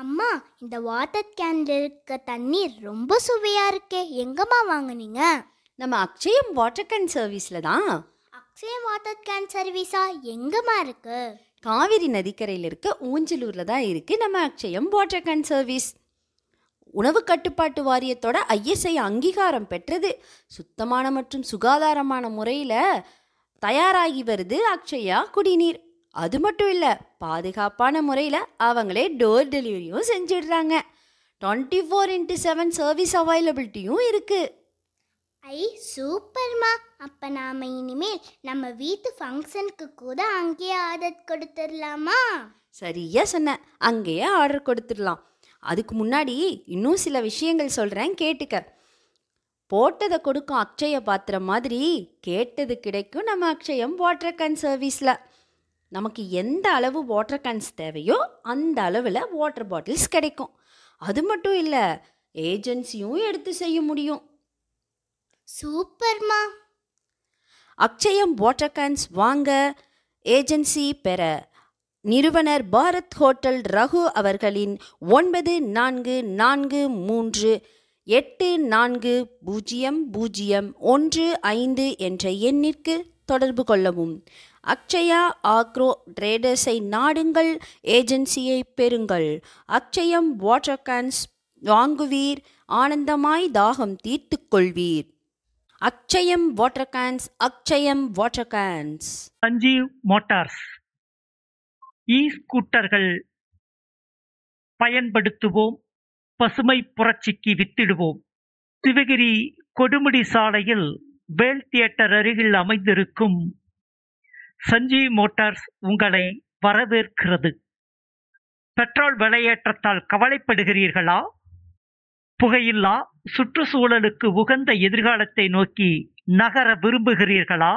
அம்மா, இந்த வாட்டர் கேன்ல இருக்க தண்ணீர் ரொம்ப சுவையா இருக்கே, எங்கம்மா வாங்குனீங்க? நம்ம அக்ஷயம் வாட்டர் கேன் சர்வீஸில் தான். அக்ஷய வாட்டர் கேன் சர்வீஸா? எங்கம்மா இருக்கு? காவிரி நதிக்கரையில் இருக்க ஊஞ்சலூரில் தான் இருக்குது நம்ம அக்ஷயம் வாட்டர் கேன் சர்வீஸ். உணவு கட்டுப்பாட்டு வாரியத்தோட ஐஎஸ்ஐ அங்கீகாரம் பெற்றது. சுத்தமான மற்றும் சுகாதாரமான முறையில் தயாராகி வருது அக்ஷயா குடிநீர். அது மட்டும் இல்லை, பாதுகாப்பான முறையில் அவங்களே டோர் டெலிவரியும் செஞ்சிடுறாங்க. 24x7 சர்வீஸ் அவைலபிலிட்டியும் இருக்குது. ஐ சூப்பர்மா. அப்ப நாம இனிமேல் நம்ம வீட்டு ஃபங்க்ஷனுக்கு கூட அங்கேயே ஆர்டர் கொடுத்துடலாமா? சரியா சொன்ன, அங்கேயே ஆர்டர் கொடுத்துடலாம். அதுக்கு முன்னாடி இன்னும் சில விஷயங்கள் சொல்கிறேன், கேட்டுக்க. போட்டதை கொடுக்கும் அக்ஷய பாத்திரம் மாதிரி கேட்டது கிடைக்கும் நம்ம அக்ஷயம் வாட்டர் கேன் சர்வீஸில். நமக்கு எந்த அளவு வாட்டர் கேன்ஸ் தேவையோ அந்த அளவில் வாட்டர் பாட்டில்ஸ் கிடைக்கும். அது மட்டும் இல்லை, ஏஜென்சியும் எடுத்து செய்ய முடியும். சூப்பர்மா. அக்ஷயம் வாட்டர் கேன்ஸ் வாங்க, ஏஜென்சி பெற நிறுவனர் பாரத் ஹோட்டல் ரகு அவர்களின் 9448400115 என்ற எண்ணிற்கு தொடர்பு கொள்ளவும். அக்ஷயா ஆக்ரோ ட்ரேடர்ஸை நாடுங்கள், ஏஜென்சியை பெறுங்கள். அக்ஷயம் வாட்டர் கேன்ஸ் வாங்குவீர், ஆனந்தமாய் தாகம் தீர்த்து கொள்வீர். Akshayam water cans, Akshayam water cans. Sanjeev motors ஸ்கூட்டர்கள் பயன்படுத்துவோம், பசுமை புரட்சிக்கு வித்திடுவோம். சிவகிரி கொடுமுடி சாலையில் வேல் தியேட்டர் அருகில் அமைந்திருக்கும் சஞ்சீவ் மோட்டார்ஸ் உங்களை வரவேற்கிறது. பெட்ரோல் விலையேற்றத்தால் கவலைப்படுகிறீர்களா? புகையில்லா சுற்றுச்சூழலுக்கு உகந்த எதிர்காலத்தை நோக்கி நகர விரும்புகிறீர்களா?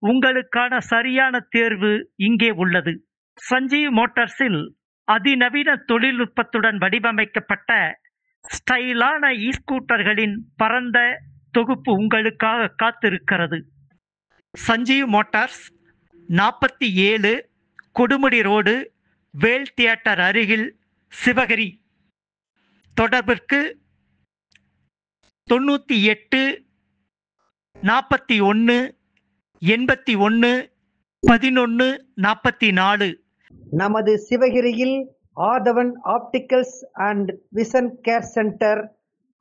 உங்களுக்கான சரியான தேர்வு இங்கே உள்ளது. சஞ்சீவ் மோட்டார்ஸில் அதிநவீன தொழில்நுட்பத்துடன் வடிவமைக்கப்பட்ட ஸ்டைலான ஸ்கூட்டர்களின் பரந்த தொகுப்பு உங்களுக்காக காத்திருக்கிறது. Sanjeev motors 47 Kodumudi road, Vel theatre அருகில், சிவகிரி. தொடர்பிற்கு 98 41 81 11 44. நமது சிவகிரியில் Aadhavan optical and vision care centre,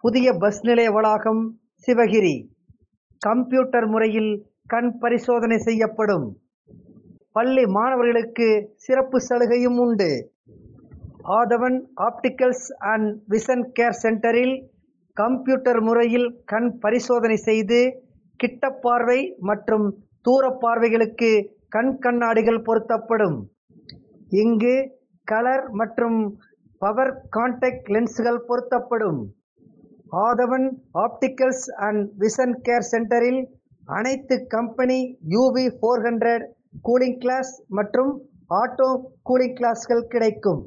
புதிய பஸ் நிலைய வளாகம், சிவகிரி. கம்ப்யூட்டர் முறையில் கண் பரிசோதனை செய்யப்படும். பள்ளி மாணவர்களுக்கு சிறப்பு சலுகையும் உண்டு. ஆதவன் ஆப்டிகல்ஸ் அண்ட் விஷன் கேர் சென்டரில் கம்ப்யூட்டர் முறையில் கண் பரிசோதனை செய்து கிட்ட பார்வை மற்றும் தூர பார்வைகளுக்கு கண் கண்ணாடிகள் பொருத்தப்படும். இங்கு கலர் மற்றும் பவர் கான்டாக்ட் லென்ஸ்கள் பொருத்தப்படும். ஆதவன் ஆப்டிகல்ஸ் அண்ட் விஷன் கேர் சென்டரில் அனைத்து கம்பெனி UV 400 கூலிங் கிளாஸ் மற்றும் ஆட்டோ கூலிங் கிளாஸ்கள் கிடைக்கும்.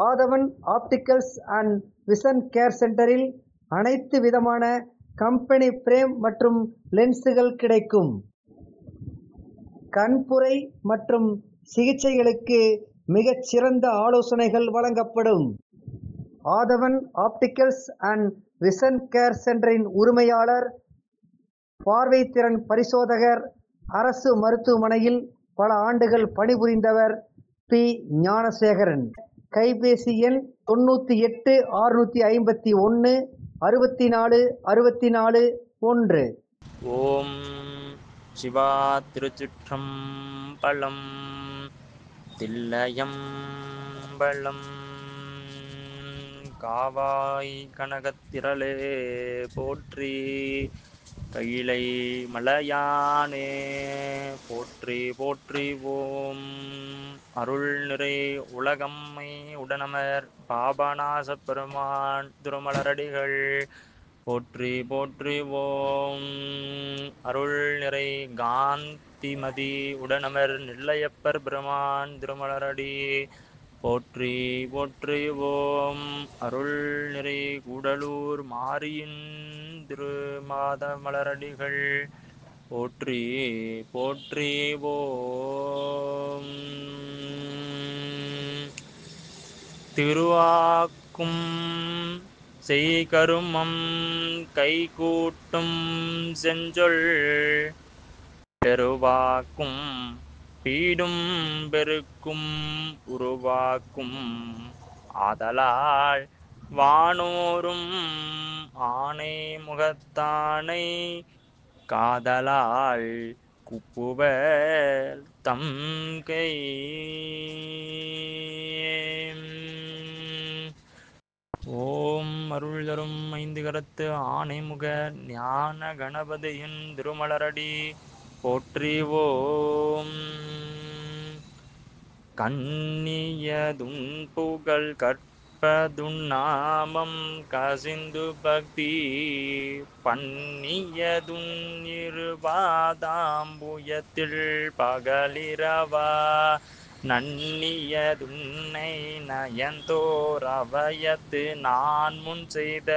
ஆதவன் ஆப்டிகல்ஸ் அண்ட் விஷன் கேர் சென்டரில் அனைத்து விதமான கம்பெனி பிரேம் மற்றும் லென்ஸுகள் கிடைக்கும். கண்புரை மற்றும் சிகிச்சைகளுக்கு மிகச் சிறந்த ஆலோசனைகள் வழங்கப்படும். ஆதவன் ஆப்டிகல்ஸ் அண்ட் விஷன் கேர் சென்டரின் உரிமையாளர், பார்வைத்திறன் பரிசோதகர், அரசு மருத்துவமனையில் பல ஆண்டுகள் பணிபுரிந்தவர் பி. ஞானசேகரன். கைபேசி எண் 98 651 64 64 1. ஓம் சிவா திருச்சிற்றம்பலம். தில்லையம்பலம் காவாய் கனகத்திரளே போற்றி, கையிலை மலையானே போற்றி போற்றி. ஓம் அருள் நிறை உலகம்மை உடனமர் பாபநாச பெருமான் திருமலரடிகள் போற்றி போற்றி. ஓம் அருள் நிறை காந்திமதி உடனமர் நெல்லையப்பர் பெருமான் திருமலரடி போற்றி போற்றி. ஓம் அருள் நிறை கூடலூர் மாரியின் திருமாத மலரடிகள் போற்றி போற்றி. ஓம் திருவாக்கும் செய்கருமம் கைகூட்டும் செஞ்சொல் பெருவாக்கும் பீடும் பெருக்கும் உருவாக்கும் ஆதலால் வானோரும் ஆணை முகத்தானை காதலால் குப்புவர் தம் கை. ஓம் அருள் தரும் ஐந்து கரத்து ஆணைமுக ஞான கணபதியின் திருமலரடி போற்றி. ஓம் கண்ணியதுன் புகழ் கற்பதுன் நாமம் கசிந்து பக்தி பன்னியதுன் இருபாதாம்புயத்தில் பகலிரவா நன்னியதுன்னை நயந்தோர் அவயத்து நான் முன் செய்த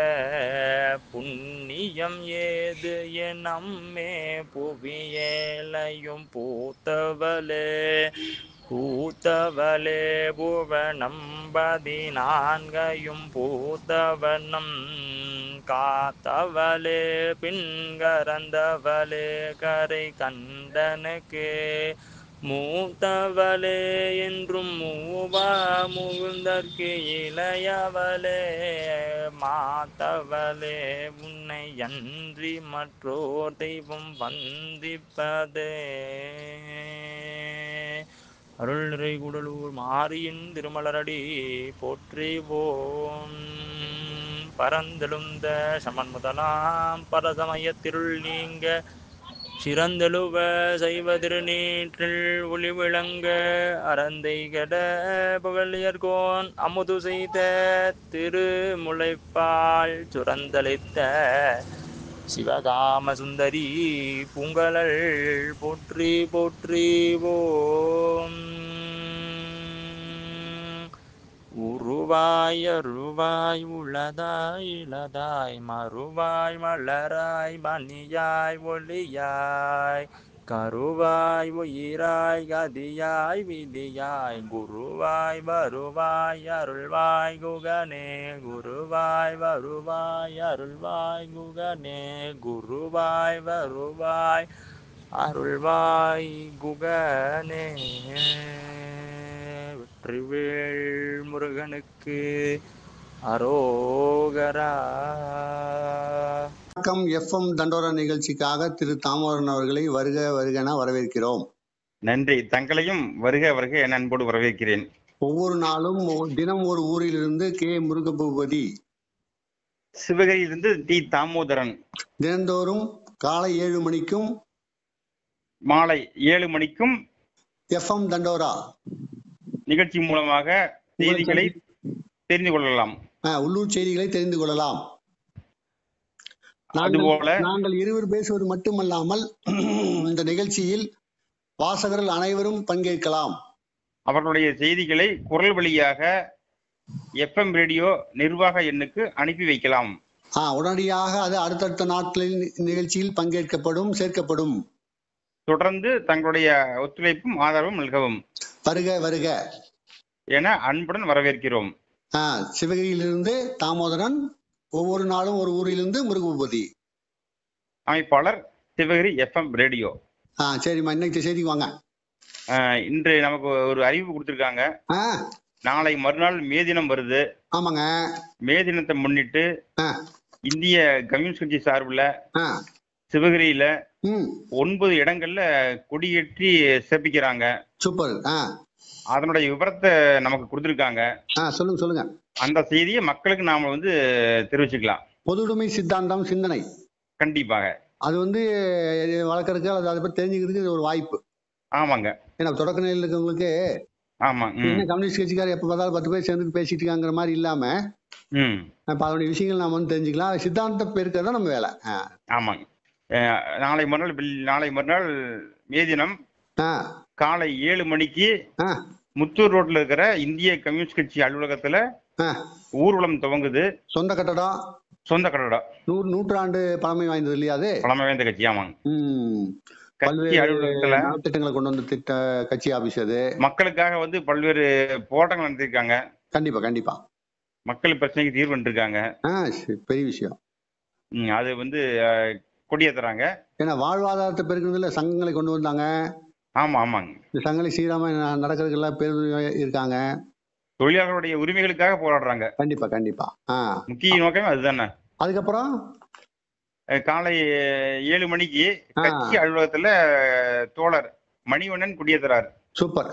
புண்ணியம் ஏது என்னம்மே புவியேலையும் பூத்தவளே புவனம் 14 பூத்தவனம் காத்தவளே பின்கரந்தவளே கரை கண்டனுக்கு மூத்தவளே என்றும் மூவா முகுந்தற்கு இளையவளே மாத்தவளே உன்னை அன்றி மற்றோர் தெய்வம் வந்திப்பதே. அருள் நிறை கூடலூர் மாரியின் திருமலரடி போற்றி. ஓம் பரந்தெழுந்த சமன் முதலாம் பரசமயத்திருள் நீங்க சிறந்தெழுவ செய்வ திருநீற்றில் ஒளி விளங்க அறந்தை கெட புகழியர்கோன் அமுது செய்த திருமுலைப்பால் சுரந்தளித்த சிவகாம சுந்தரி பூங்கலள் போற்றி போற்றி. ஓம் உருவாய் அருவாய் உளதாய் இளதாய் மறுவாய் மலராய் மணியாய் ஒளியாய் கருவாய் உயிராய் கதியாய் விதியாய் குருவாய் வருவாய் அருள்வாய் குகனே குருவாய் வருவாய் அருள்வாய் குகனே குருவாய் வருவாய் அருள்வாய் குகனே. வெற்றிவேல் முருகனுக்கு அரோகரா. வணக்கம். எஃப்எம் தண்டோரா நிகழ்ச்சிக்காக திரு தாமோதரன் அவர்களை வருக வருகென வரவேற்கிறோம். நன்றி. தங்களையும் வருக வருக என அன்போடு வரவேற்கிறேன். ஒவ்வொரு நாளும் தினம் ஒரு ஊரிலிருந்து கே முருகபூபதி, சிவகிரியிலிருந்து டி தாமோதரன் தினந்தோறும் காலை 7 மணிக்கும் மாலை 7 மணிக்கும் எஃப்எம் தண்டோரா நிகழ்ச்சி மூலமாக செய்திகளை தெரிந்து கொள்ளலாம், உள்ளூர் செய்திகளை தெரிந்து கொள்ளலாம். அதுபோல நாங்கள் இருவர் பேசுவது மட்டுமல்லாமல் இந்த நிகழ்ச்சியில் வாசகர்கள் அனைவரும் பங்கேற்கலாம். அவர்களுடைய செய்திகளை குரல் வழியாக எஃப்எம் ரேடியோ நிர்வாக எண்ணுக்கு அனுப்பி வைக்கலாம். உடனடியாக அது அடுத்தடுத்த நாட்களில் நிகழ்ச்சியில் பங்கேற்கப்படும், சேர்க்கப்படும். தொடர்ந்து தங்களுடைய ஒத்துழைப்பும் ஆதரவும் நல்கவும் வருக வருக என அன்புடன் வரவேற்கிறோம். சிவகிரியிலிருந்து தாமோதரன், ஒவ்வொரு நாளும் ஒரு ஊரிலிருந்து முருகபூபதி. அமைப்பாளர் சிவகிரி எஃப்எம் ரேடியோ. சரிம்மா, இன்னைக்கு செய்திக்கு வாங்க. இன்று நமக்கு ஒரு அறிவிப்பு கொடுத்திருக்காங்க. நாளை மறுநாள் மே தினம் வருது. ஆமாங்க. மே தினத்தை முன்னிட்டு இந்திய கம்யூனிஸ்ட் கட்சி சார்பில் சிவகிரியில 9 இடங்கள்ல கொடியேற்றி சிறப்பிக்கிறாங்க. சூப்பர். அதனுடைய விவரத்தை நமக்கு கொடுத்திருக்காங்க. சொல்லுங்க சொல்லுங்க. அந்த செய்தியை மக்களுக்கு நாம தெரிவிச்சுக்கலாம். பொதுவுடைமை சித்தாந்தம் சிந்தனை கண்டிப்பாக அது வளர்க்கறதுக்கு அதை பற்றி தெரிஞ்சுக்கிறதுக்கு இது ஒரு வாய்ப்பு. ஆமாங்க. ஏன்னா தொடக்க நிலையில் இருக்கவங்களுக்கு ஆமா கம்யூனிஸ்ட் கட்சிக்காரர் எப்ப பார்த்தாலும் 10 பேர் சேர்ந்து பேசிட்டு இருக்காங்கிற மாதிரி இல்லாம அதனுடைய விஷயங்கள் நாம தெரிஞ்சுக்கலாம். சித்தாந்த பேருக்கு தான் நம்ம வேலை. ஆமாங்க. நாளை மறுநாள் மே தினம் காலை 7 மணிக்கு முத்தூர் ரோட்ல இருக்கிற இந்திய கம்யூனிஸ்ட் கட்சி அலுவலகத்துல ஊர்வலம் துவங்குது. சொந்த கட்டடம். நூற்றாண்டு பழமை வாய்ந்தது இல்லையா? அது பழமை வாய்ந்த கட்சி. ஆமாங்க. கட்சி அலுவலகத்துல திட்டங்களை கொண்டு வந்து கட்சி ஆபீஸ் அது மக்களுக்காக பல்வேறு போராட்டங்கள் நடத்திருக்காங்க. கண்டிப்பா கண்டிப்பா. மக்கள் பிரச்சனைக்கு தீர்வு கண்டிருக்காங்க. பெரிய விஷயம். அது வந்து கொடியேத்துறாங்க. ஏன்னா வாழ்வாதாரத்தை பெருக்கிறதுல சங்கங்களை கொண்டு வந்தாங்க. ஆமா ஆமாங்க. இந்த சங்கங்களை சீராம நடக்கிறதுக்கு எல்லாம் பேர் இருக்காங்க. தொழிலாளர்களுடைய உரிமைகளுக்காக போராடுறாங்க. கண்டிப்பா கண்டிப்பா. முக்கிய நோக்கமே அதுதானே. அதுக்கப்புறம் காலை 7 மணிக்கு கட்சி அலுவலகத்துல தோழர் மணிவண்ணன் குடியேற்றுறாரு. சூப்பர்.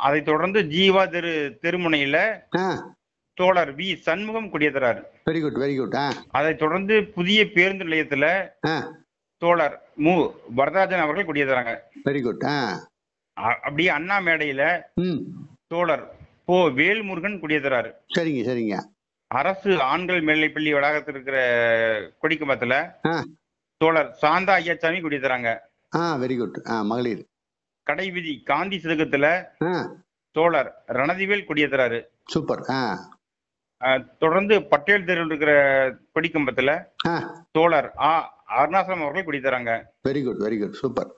அதை தொடர்ந்து ஜீவா தெருமுனையில தோழர் வி சண்முகம் குடியேற்றுறாரு. Very good very good. அதை தொடர்ந்து புதிய பேருந்து நிலையத்துல தோழர் மு வரதராஜன் அவர்கள் குடியேற்றுறாங்க. Very good. அப்படியே அண்ணா மேடையில தோழர் போ வேல்முருகன் குடியேற்றுறாரு. சரிங்க சரிங்க. அரசு ஆண்கள் மேல்நிலைப்பள்ளி வளாகத்தில் இருக்கிற கொடிக்கம்பத்துல தோழர் சாந்தா ஐயாச்சாமி குடியேற்றுறாங்க. Very good. மகளிர் கடைவீதி காந்தி சதுக்கத்துல தோழர் ரணதிவேல் குடியேற்றுறாரு. சூப்பர். தொடர்ந்து பட்டேல் தெருவில் இருக்கிற கொடிக்கம்பத்துல தோழர் அருணாசலம் அவர்கள் குடியேற்றுறாங்க. Very good very good. Super.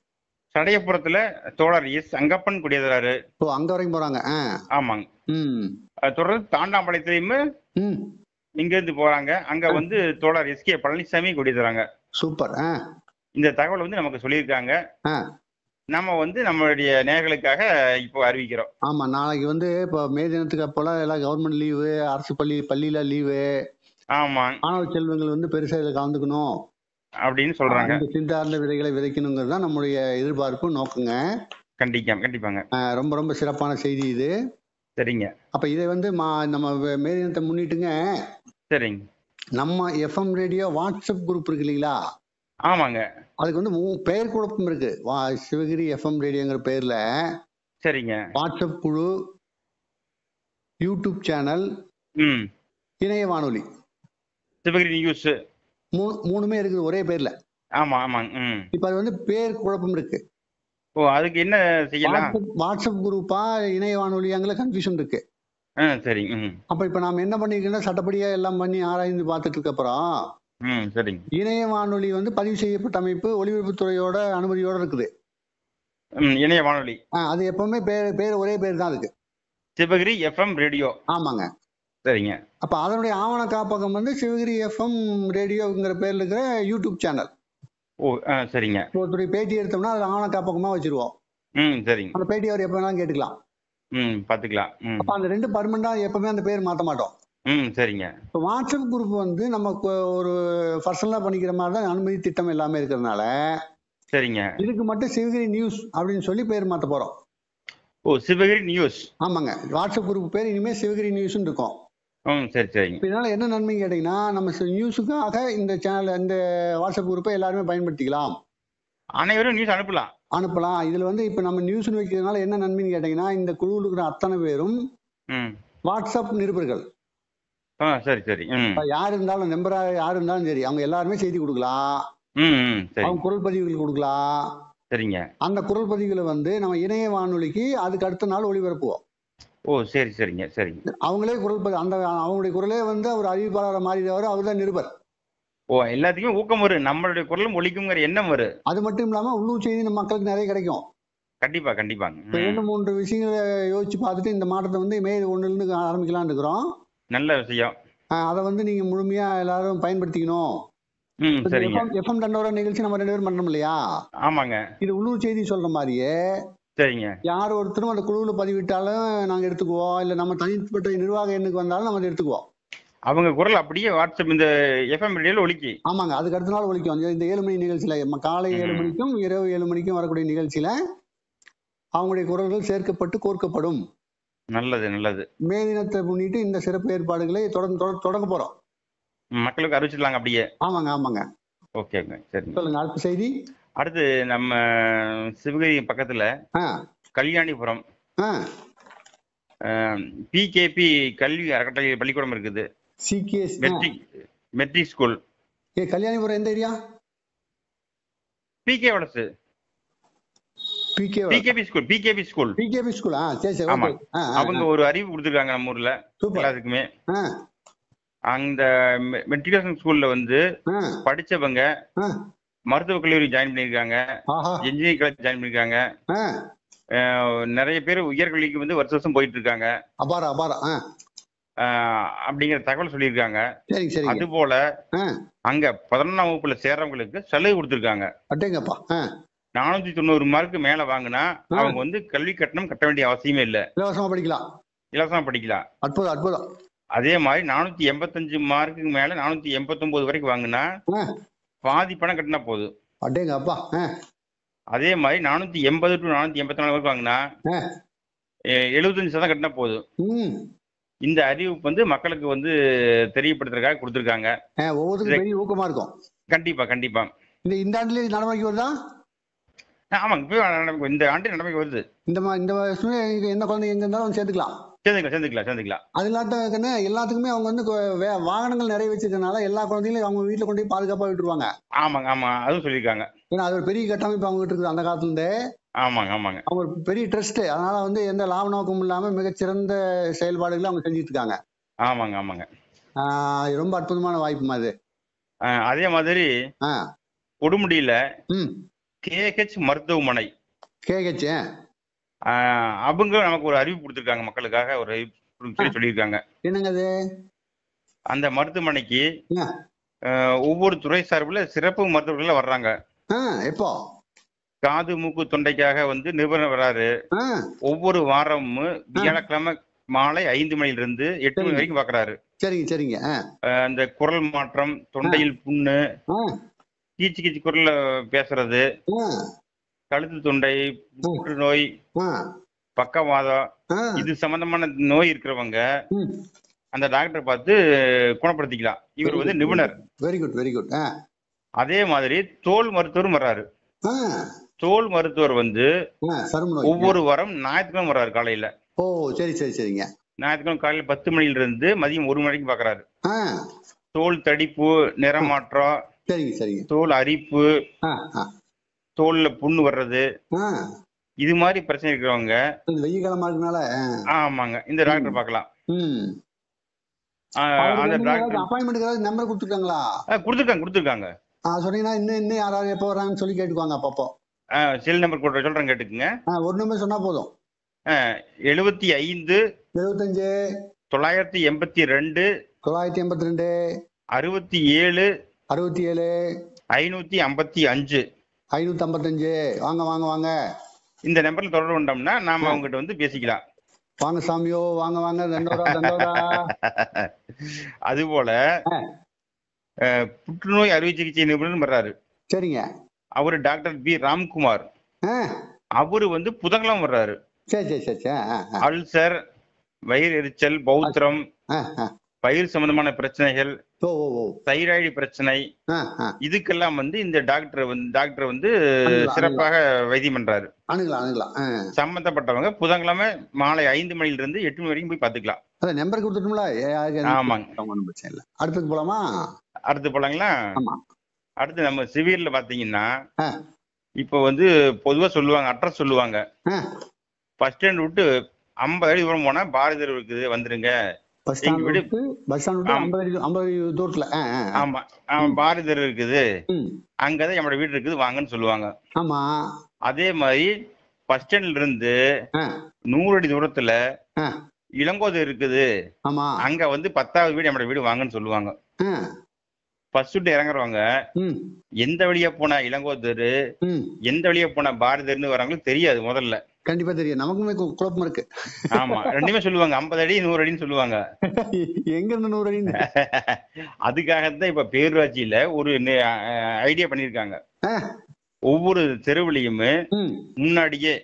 சடையபுரத்துல தோழர் எஸ் அங்கப்பன் குடியேற்றுறாரு. அங்க வரைக்கும் போறாங்க. ஆமாங்க. தொடர்ந்து தாண்டாம்பாளையத்திலயுமே இங்க இருந்து போறாங்க. அங்க வந்து தோழர் எஸ் கே பழனிசாமி குடியேற்றுறாங்க. சூப்பர். இந்த தகவல் வந்து நமக்கு சொல்லியிருக்காங்க. நம்ம வந்து நம்மளுடைய நேயர்களுக்காக இப்போ அறிவிக்கிறோம். ஆமா, நாளைக்கு வந்து இப்போ மே தினத்துக்கு அப்போலாம் எல்லாம் கவர்மெண்ட் லீவு, அரசு பள்ளியில லீவு. ஆமா, மாணவ செல்வங்கள் வந்து பெருசா இதில் கலந்துக்கணும் அப்படின்னு சொல்றாங்க. சிந்தார்ந்த விதைகளை விதைக்கணுங்கிறது தான் நம்மளுடைய எதிர்பார்ப்பு, நோக்குங்க. கண்டிப்பாங்க. ரொம்ப ரொம்ப சிறப்பான செய்தி இது. சரிங்க. அப்ப இதை வந்து நம்ம மே தினத்தை முன்னிட்டுங்க. சரிங்க. நம்ம எஃப்எம் ரேடியோ வாட்ஸ்அப் குரூப் இருக்கு இல்லைங்களா? ஆமாங்க. அதுக்கு வந்து பெயர் குழப்பம் இருக்கு. சிவகிரி எஃப்எம் ரேடியோங்கிற பேர்ல. சரிங்க. வாட்ஸ்அப் குழு, யூடியூப் சேனல், இணைய வானொலி, சிவகிரி நியூஸ், மூணுமே இருக்குது ஒரே பேர்ல. ஆமாங்க. இப்ப அது வந்து பேர் குழப்பம் இருக்கு. அதுக்கு என்ன செய்யலாம்? வாட்ஸ்அப் குரூப்பா இணைய வானொலியாங்கள கன்ஃபியூஷன் இருக்கு. சரி. அப்ப இப்ப நாம என்ன பண்ணிருக்கோம்னா, சட்டப்படியா எல்லாம் பண்ணி ஆராய்ந்து பார்த்துட்டு இருக்க அப்புறம் சரிங்க, இணைய வானொலி வந்து பதிவு செய்யப்பட்ட அமைப்பு ஒலிபரப்புத்துறையோட அனுமதியோட இருக்குது. இணைய வானொலி அது எப்பவுமே பேர் ஒரே பேர் தான் இருக்கு, சிவகிரி எஃப்எம் ரேடியோ. ஆமாங்க. சரிங்க. அப்ப அதனுடைய ஆவண காப்பகம் வந்து சிவகிரி எஃப்எம் ரேடியோங்கிற பேர்ல இருக்கிற யூடியூப் சேனல். சரிங்க. ஒருத்தருடைய பேட்டி எடுத்தோம்னா அது ஆவண காப்பகமா வச்சிருவோம். சரிங்க. அந்த பேட்டி அவர் எப்ப வேணாலும் கேட்டுக்கலாம். பாத்துக்கலாம். அப்ப அந்த ரெண்டு பர்மனண்டா எப்பவுமே அந்த பேர் மாத்த மாட்டோம். சரிங்க. இப்போ வாட்ஸ்அப் குரூப் வந்து நமக்கு ஒரு பர்சனலா பண்ணிக்கிற மாதிரி தான் அனுமதி திட்டம் எல்லாமே இருக்கிறதுனால. சரிங்க. இதுக்கு மட்டும் சிவகிரி நியூஸ் அப்படின்னு சொல்லி பேர் மாத்த போறோம். சிவகிரி நியூஸ். ஆமாங்க. வாட்ஸ்அப் குரூப் பேர் இனிமே சிவகிரி நியூஸ் இருக்கும். சரிங்க. இதனால என்ன நன்மை கேட்டீங்கன்னா, நம்ம நியூஸுக்காக இந்த சேனல், இந்த வாட்ஸ்அப் குரூப்பை எல்லாருமே பயன்படுத்திக்கலாம். அனைவரும் நியூஸ் அனுப்பலாம். இதுல வந்து இப்ப நம்ம நியூஸ் வைக்கிறதுனால என்ன நன்மைன்னு கேட்டீங்கன்னா, இந்த குழுவில் இருக்கிற அத்தனை பேரும் வாட்ஸ்அப் நிருபர்கள். சரி. யார் இருந்தாலும், நம்பரா யார் இருந்தாலும் சரி, அவங்க எல்லாருமே செய்தி கொடுக்கலாம். அவங்க குரல் பதிவுகள் கொடுக்கலாம். சரிங்க. அந்த குரல் பதிவுகளை வந்து நம்ம இணைய வானொலிக்கு அதுக்கு அடுத்த நாள் ஒளிபரப்புவோம். சரிங்க. அவங்களே குரல் அந்த அவங்களுடைய குரலே வந்து அவர் அறிவிப்பாளராக மாறிடுவார். அவர் தான் நிருபர். எல்லாத்துக்குமே ஊக்கம் வரும், நம்மளுடைய குரலும் ஒலிக்குங்கிற எண்ணம் வரும். அது மட்டும் இல்லாம உள்ளூர் செய்தி நம்ம மக்களுக்கு நிறைய கிடைக்கும். கண்டிப்பாங்க. 2-3 விஷயங்களை யோசிச்சு பார்த்துட்டு இந்த மாற்றத்தை வந்து மே 1 இருந்து ஆரம்பிக்கலாம்னு இருக்கிறோம். நல்ல விஷயம். அதை வந்து நீங்க முழுமையா எல்லாரும் பயன்படுத்திக்கணும். எஃப்எம் தண்டோர நிகழ்ச்சி நம்ம 2 பேரும் பண்றோம் இல்லையா? ஆமாங்க. இது உள்ளூர் செய்தி சொல்ற மாதிரியே. சரிங்க. யார் ஒருத்தரும் அந்த குழுவுல பதிவிட்டாலும் நாங்க எடுத்துக்குவோம். இல்ல நம்ம தனிப்பட்ட நிர்வாக எண்ணுக்கு வந்தாலும் நம்ம எடுத்துக்குவோம். அவங்க குரல் அப்படியே வாட்ஸ்அப் இந்த எஃப்எம் ரேடியோல ஒலிக்கி. ஆமாங்க. அதுக்கு அடுத்த நாள் ஒலிக்கும். இந்த 7 மணி நிகழ்ச்சியில, காலை 7 மணிக்கும் இரவு 7 மணிக்கும் வரக்கூடிய நிகழ்ச்சியில அவங்களுடைய குரல்கள் சேர்க்கப்பட்டு கோர்க்கப்படும். நல்லது. மே தினத்தை முன்னிட்டு இந்த சிறப்பு ஏற்பாடுகளை தொடங்க போறோம். மக்களுக்கு அறிவிச்சிடலாங்க அப்படியே. ஆமாங்க. ஓகேங்க. சரி, சொல்லுங்க. அடுத்த செய்தி. அடுத்து நம்ம சிவகிரி பக்கத்துல கல்யாணிபுரம் பிகேபி கல்வி அறக்கட்டளை பள்ளிக்கூடம் இருக்குது. Matric school. கல்யாணிபுரம் எந்த ஏரியா? பிகே வடசு. PKP school. சரி. அவங்க ஒரு அறிவு கொடுத்துருக்காங்க நம்ம ஊர்ல எல்லாத்துக்குமே. அந்த மெட்ரிகுலேஷன் ஸ்கூல்ல வந்து படிச்சவங்க மருத்துவக் கல்லூரி ஜாயின் பண்ணிருக்காங்க, இன்ஜினியரிங் காலேஜ் ஜாயின் பண்ணிருக்காங்க. நிறைய பேர் உயர்கல்விக்கு வந்து வருஷம் போயிட்டு இருக்காங்க. அப்படிங்கிற தகவல் சொல்லியிருக்காங்க. சரிங்க சரிங்க. அது போல அங்க 11ஆம் வகுப்புல சேர்றவங்களுக்கு சலுகை கொடுத்துருக்காங்க. அட்டேங்கப்பா. 490 மார்க்கு மேல வாங்கினா அவங்க வந்து கல்வி கட்டணம் கட்ட வேண்டிய அவசியமே இல்லை. இலவசமா படிக்கலாம். இலவசமா படிக்கலாம். அற்புதம் அற்புதம். அதே மாதிரி 485 மார்க்குக்கு மேல 489 வரைக்கும் வாங்கினா பாதி பணம் கட்டினா போதும். அட்டேங்கப்பா. அதே மாதிரி 480 டு 484 வரைக்கும் வாங்கினா 75% கட்டினா போதும். இந்த அறிவிப்பு வந்து மக்களுக்கு வந்து தெரியப்படுத்துறதுக்காக கொடுத்துருக்காங்க. ஒவ்வொருத்தருக்கும் பெரிய ஊக்கமா இருக்கும். கண்டிப்பா கண்டிப்பா. இந்த ஆண்டுல நடைமுறைக்கு வருதா? ஆமாங்க, இப்போ இந்த ஆண்டு நடைமுறைக்கு வருது. இந்த வருஷமே என்ன குழந்தைங்க எங்க இருந்தாலும் சேர்த்துக்கலாம். சேர்ந்துக்கலாம். அது இல்லாட்ட எல்லாத்துக்குமே அவங்க வந்து வாகனங்கள் நிறைய வச்சிருக்கனால எல்லா குழந்தைகளையும் அவங்க வீட்டுல கொண்டு போய் பாதுகாப்பா விட்டுருவாங்க. ஆமா அதுவும் சொல்லியிருக்காங்க. ஏன்னா அது ஒரு பெரிய கட்டமைப்பு அவங்க கிட்ட இருக்குது அந்த காலத்துல இருந்தே. ஆமாங்க. அவங்க ஒரு பெரிய ட்ரஸ்ட். அதனால வந்து எந்த லாப நோக்கமும் இல்லாம மிகச்சிறந்த செயல்பாடுகளை அவங்க செஞ்சுட்டு இருக்காங்க. ஆமாங்க. ரொம்ப அற்புதமான வாய்ப்புமா அது. அதே மாதிரி கொடுமுடியில KH மருத்துவமனை அவங்க நமக்கு ஒரு அறிவிப்பு கொடுத்துருக்காங்க, மக்களுக்காக ஒரு சொல்லியிருக்காங்க. என்னங்க அது? அந்த மருத்துவமனைக்கு ஒவ்வொரு துறை சார்பில் சிறப்பு மருத்துவர்கள் வர்றாங்க. எப்போ? காது மூக்கு தொண்டைக்காக வந்து நிபுணர் வராரு. ஒவ்வொரு வாரமும் வியாழக்கிழமை மாலை 5 மணிலிருந்து 8 மணி வரைக்கும் பாக்குறாரு. சரிங்க. அந்த குரல் மாற்றம், தொண்டையில் புண்ணு, கீச்சு குரல்ல பேசுறது, கழுத்து தொண்டை, புற்றுநோய், பக்கவாதம், இது சம்பந்தமான நோய் இருக்கிறவங்க அந்த டாக்டரை பார்த்து குணப்படுத்திக்கலாம். இவர் வந்து நிபுணர். Very good. அதே மாதிரி தோல் மருத்துவரும் வர்றாரு. தோல் மருத்துவர் வந்து ஒவ்வொரு வாரம் ஞாயிற்றுக்கிழமை வர்றாரு காலையில. சரிங்க. ஞாயிற்றுக்கிழமை காலையில 10 மணிலிருந்து மதியம் 1 மணிக்கு பாக்குறாரு. தோல் தடிப்பு, நிறமாற்றம், தோல் அரிப்பு, தோல்ல புண்ணு வர்றது, இது மாதிரி பிரச்சனை இருக்கிறவங்க வெயில் காலமா இருக்கனால ஆமாங்க இந்த டாக்டர் பார்க்கலாம். அந்த டாக்டர் அப்பாயின்மென்ட்க்கு நம்பர் கொடுத்துருக்காங்களா? கொடுத்துருக்காங்க. சொன்னீங்கன்னா இன்னும் யாராவது எப்போ வராங்கன்னு சொல்லி கேட்டுக்குவாங்க. அப்பப்போ செல் நம்பர் சொல்றேன் கேட்டுக்குங்க. ஒரு நம்பர் சொன்னா போதும். 75 982 67 555. வாங்க. இந்த நம்பர்ல தொடர்பு கொண்டோம்னா நாம அவங்ககிட்ட வந்து பேசிக்கலாம். வாங்க சாமியோ, வாங்க தண்டோரா. அது போல புற்றுநோய் அறுவை சிகிச்சை நிபுணர் வர்றாரு. சரிங்க. அவரு டாக்டர் பி ராம்குமார். அவரு வந்து புதன்கிழமை வர்றாரு. சரி. அல்சர், வயிறு எரிச்சல், பௌத்திரம், வயிறு சம்பந்தமான பிரச்சனைகள், தைராய்டு பிரச்சனை, இதுக்கெல்லாம் வந்து இந்த டாக்டர் வந்து சிறப்பாக வைத்தியம் பண்றாரு. சம்பந்தப்பட்டவங்க புதன்கிழமை மாலை 5 மணிலிருந்து 8 மணி வரைக்கும் போய் பாத்துக்கலாம். நம்பர் கொடுத்துட்டோம்ல. ஆமாங்க. அடுத்து போலாமா? அடுத்து போலாங்களா? அடுத்து நம்ம சிவியர்ல பாத்தீங்கன்னா இப்ப வந்து பொதுவா சொல்லுவாங்க, அட்ரஸ் சொல்லுவாங்க. பஸ் ஸ்டாண்ட் விட்டு 50 அடி தூரம் போனா பாரதியார் இருக்குது, வந்துருங்க. ஆமா, பாரதியார் இருக்குது, அங்கதான் நம்மளோட வீடு இருக்குது, வாங்கன்னு சொல்லுவாங்க. ஆமா. அதே மாதிரி பஸ் ஸ்டாண்ட்ல இருந்து 100 அடி தூரத்துல இளங்கோதை இருக்குது, அங்க வந்து 10வது வீடு நம்மளோட வீடு, வாங்கன்னு சொல்லுவாங்க. பஸ் விட்டு இறங்குறவங்க எந்த வழியா போனா இளங்கோதரு, எந்த வழியா போனா பாரதியார்னு வரவங்களுக்கு தெரியாது. முதல்ல கண்டிப்பா தெரியும். நமக்குமே குழப்பம் இருக்கு. ஆமா, ரெண்டுமே சொல்லுவாங்க. 50 அடி 100 அடின்னு சொல்லுவாங்க. எங்க இருந்து 100 அடி? அதுக்காகத்தான் இப்ப பேரூராட்சியில ஒரு ஐடியா பண்ணிருக்காங்க. ஒவ்வொரு தெருவுலையுமே முன்னாடியே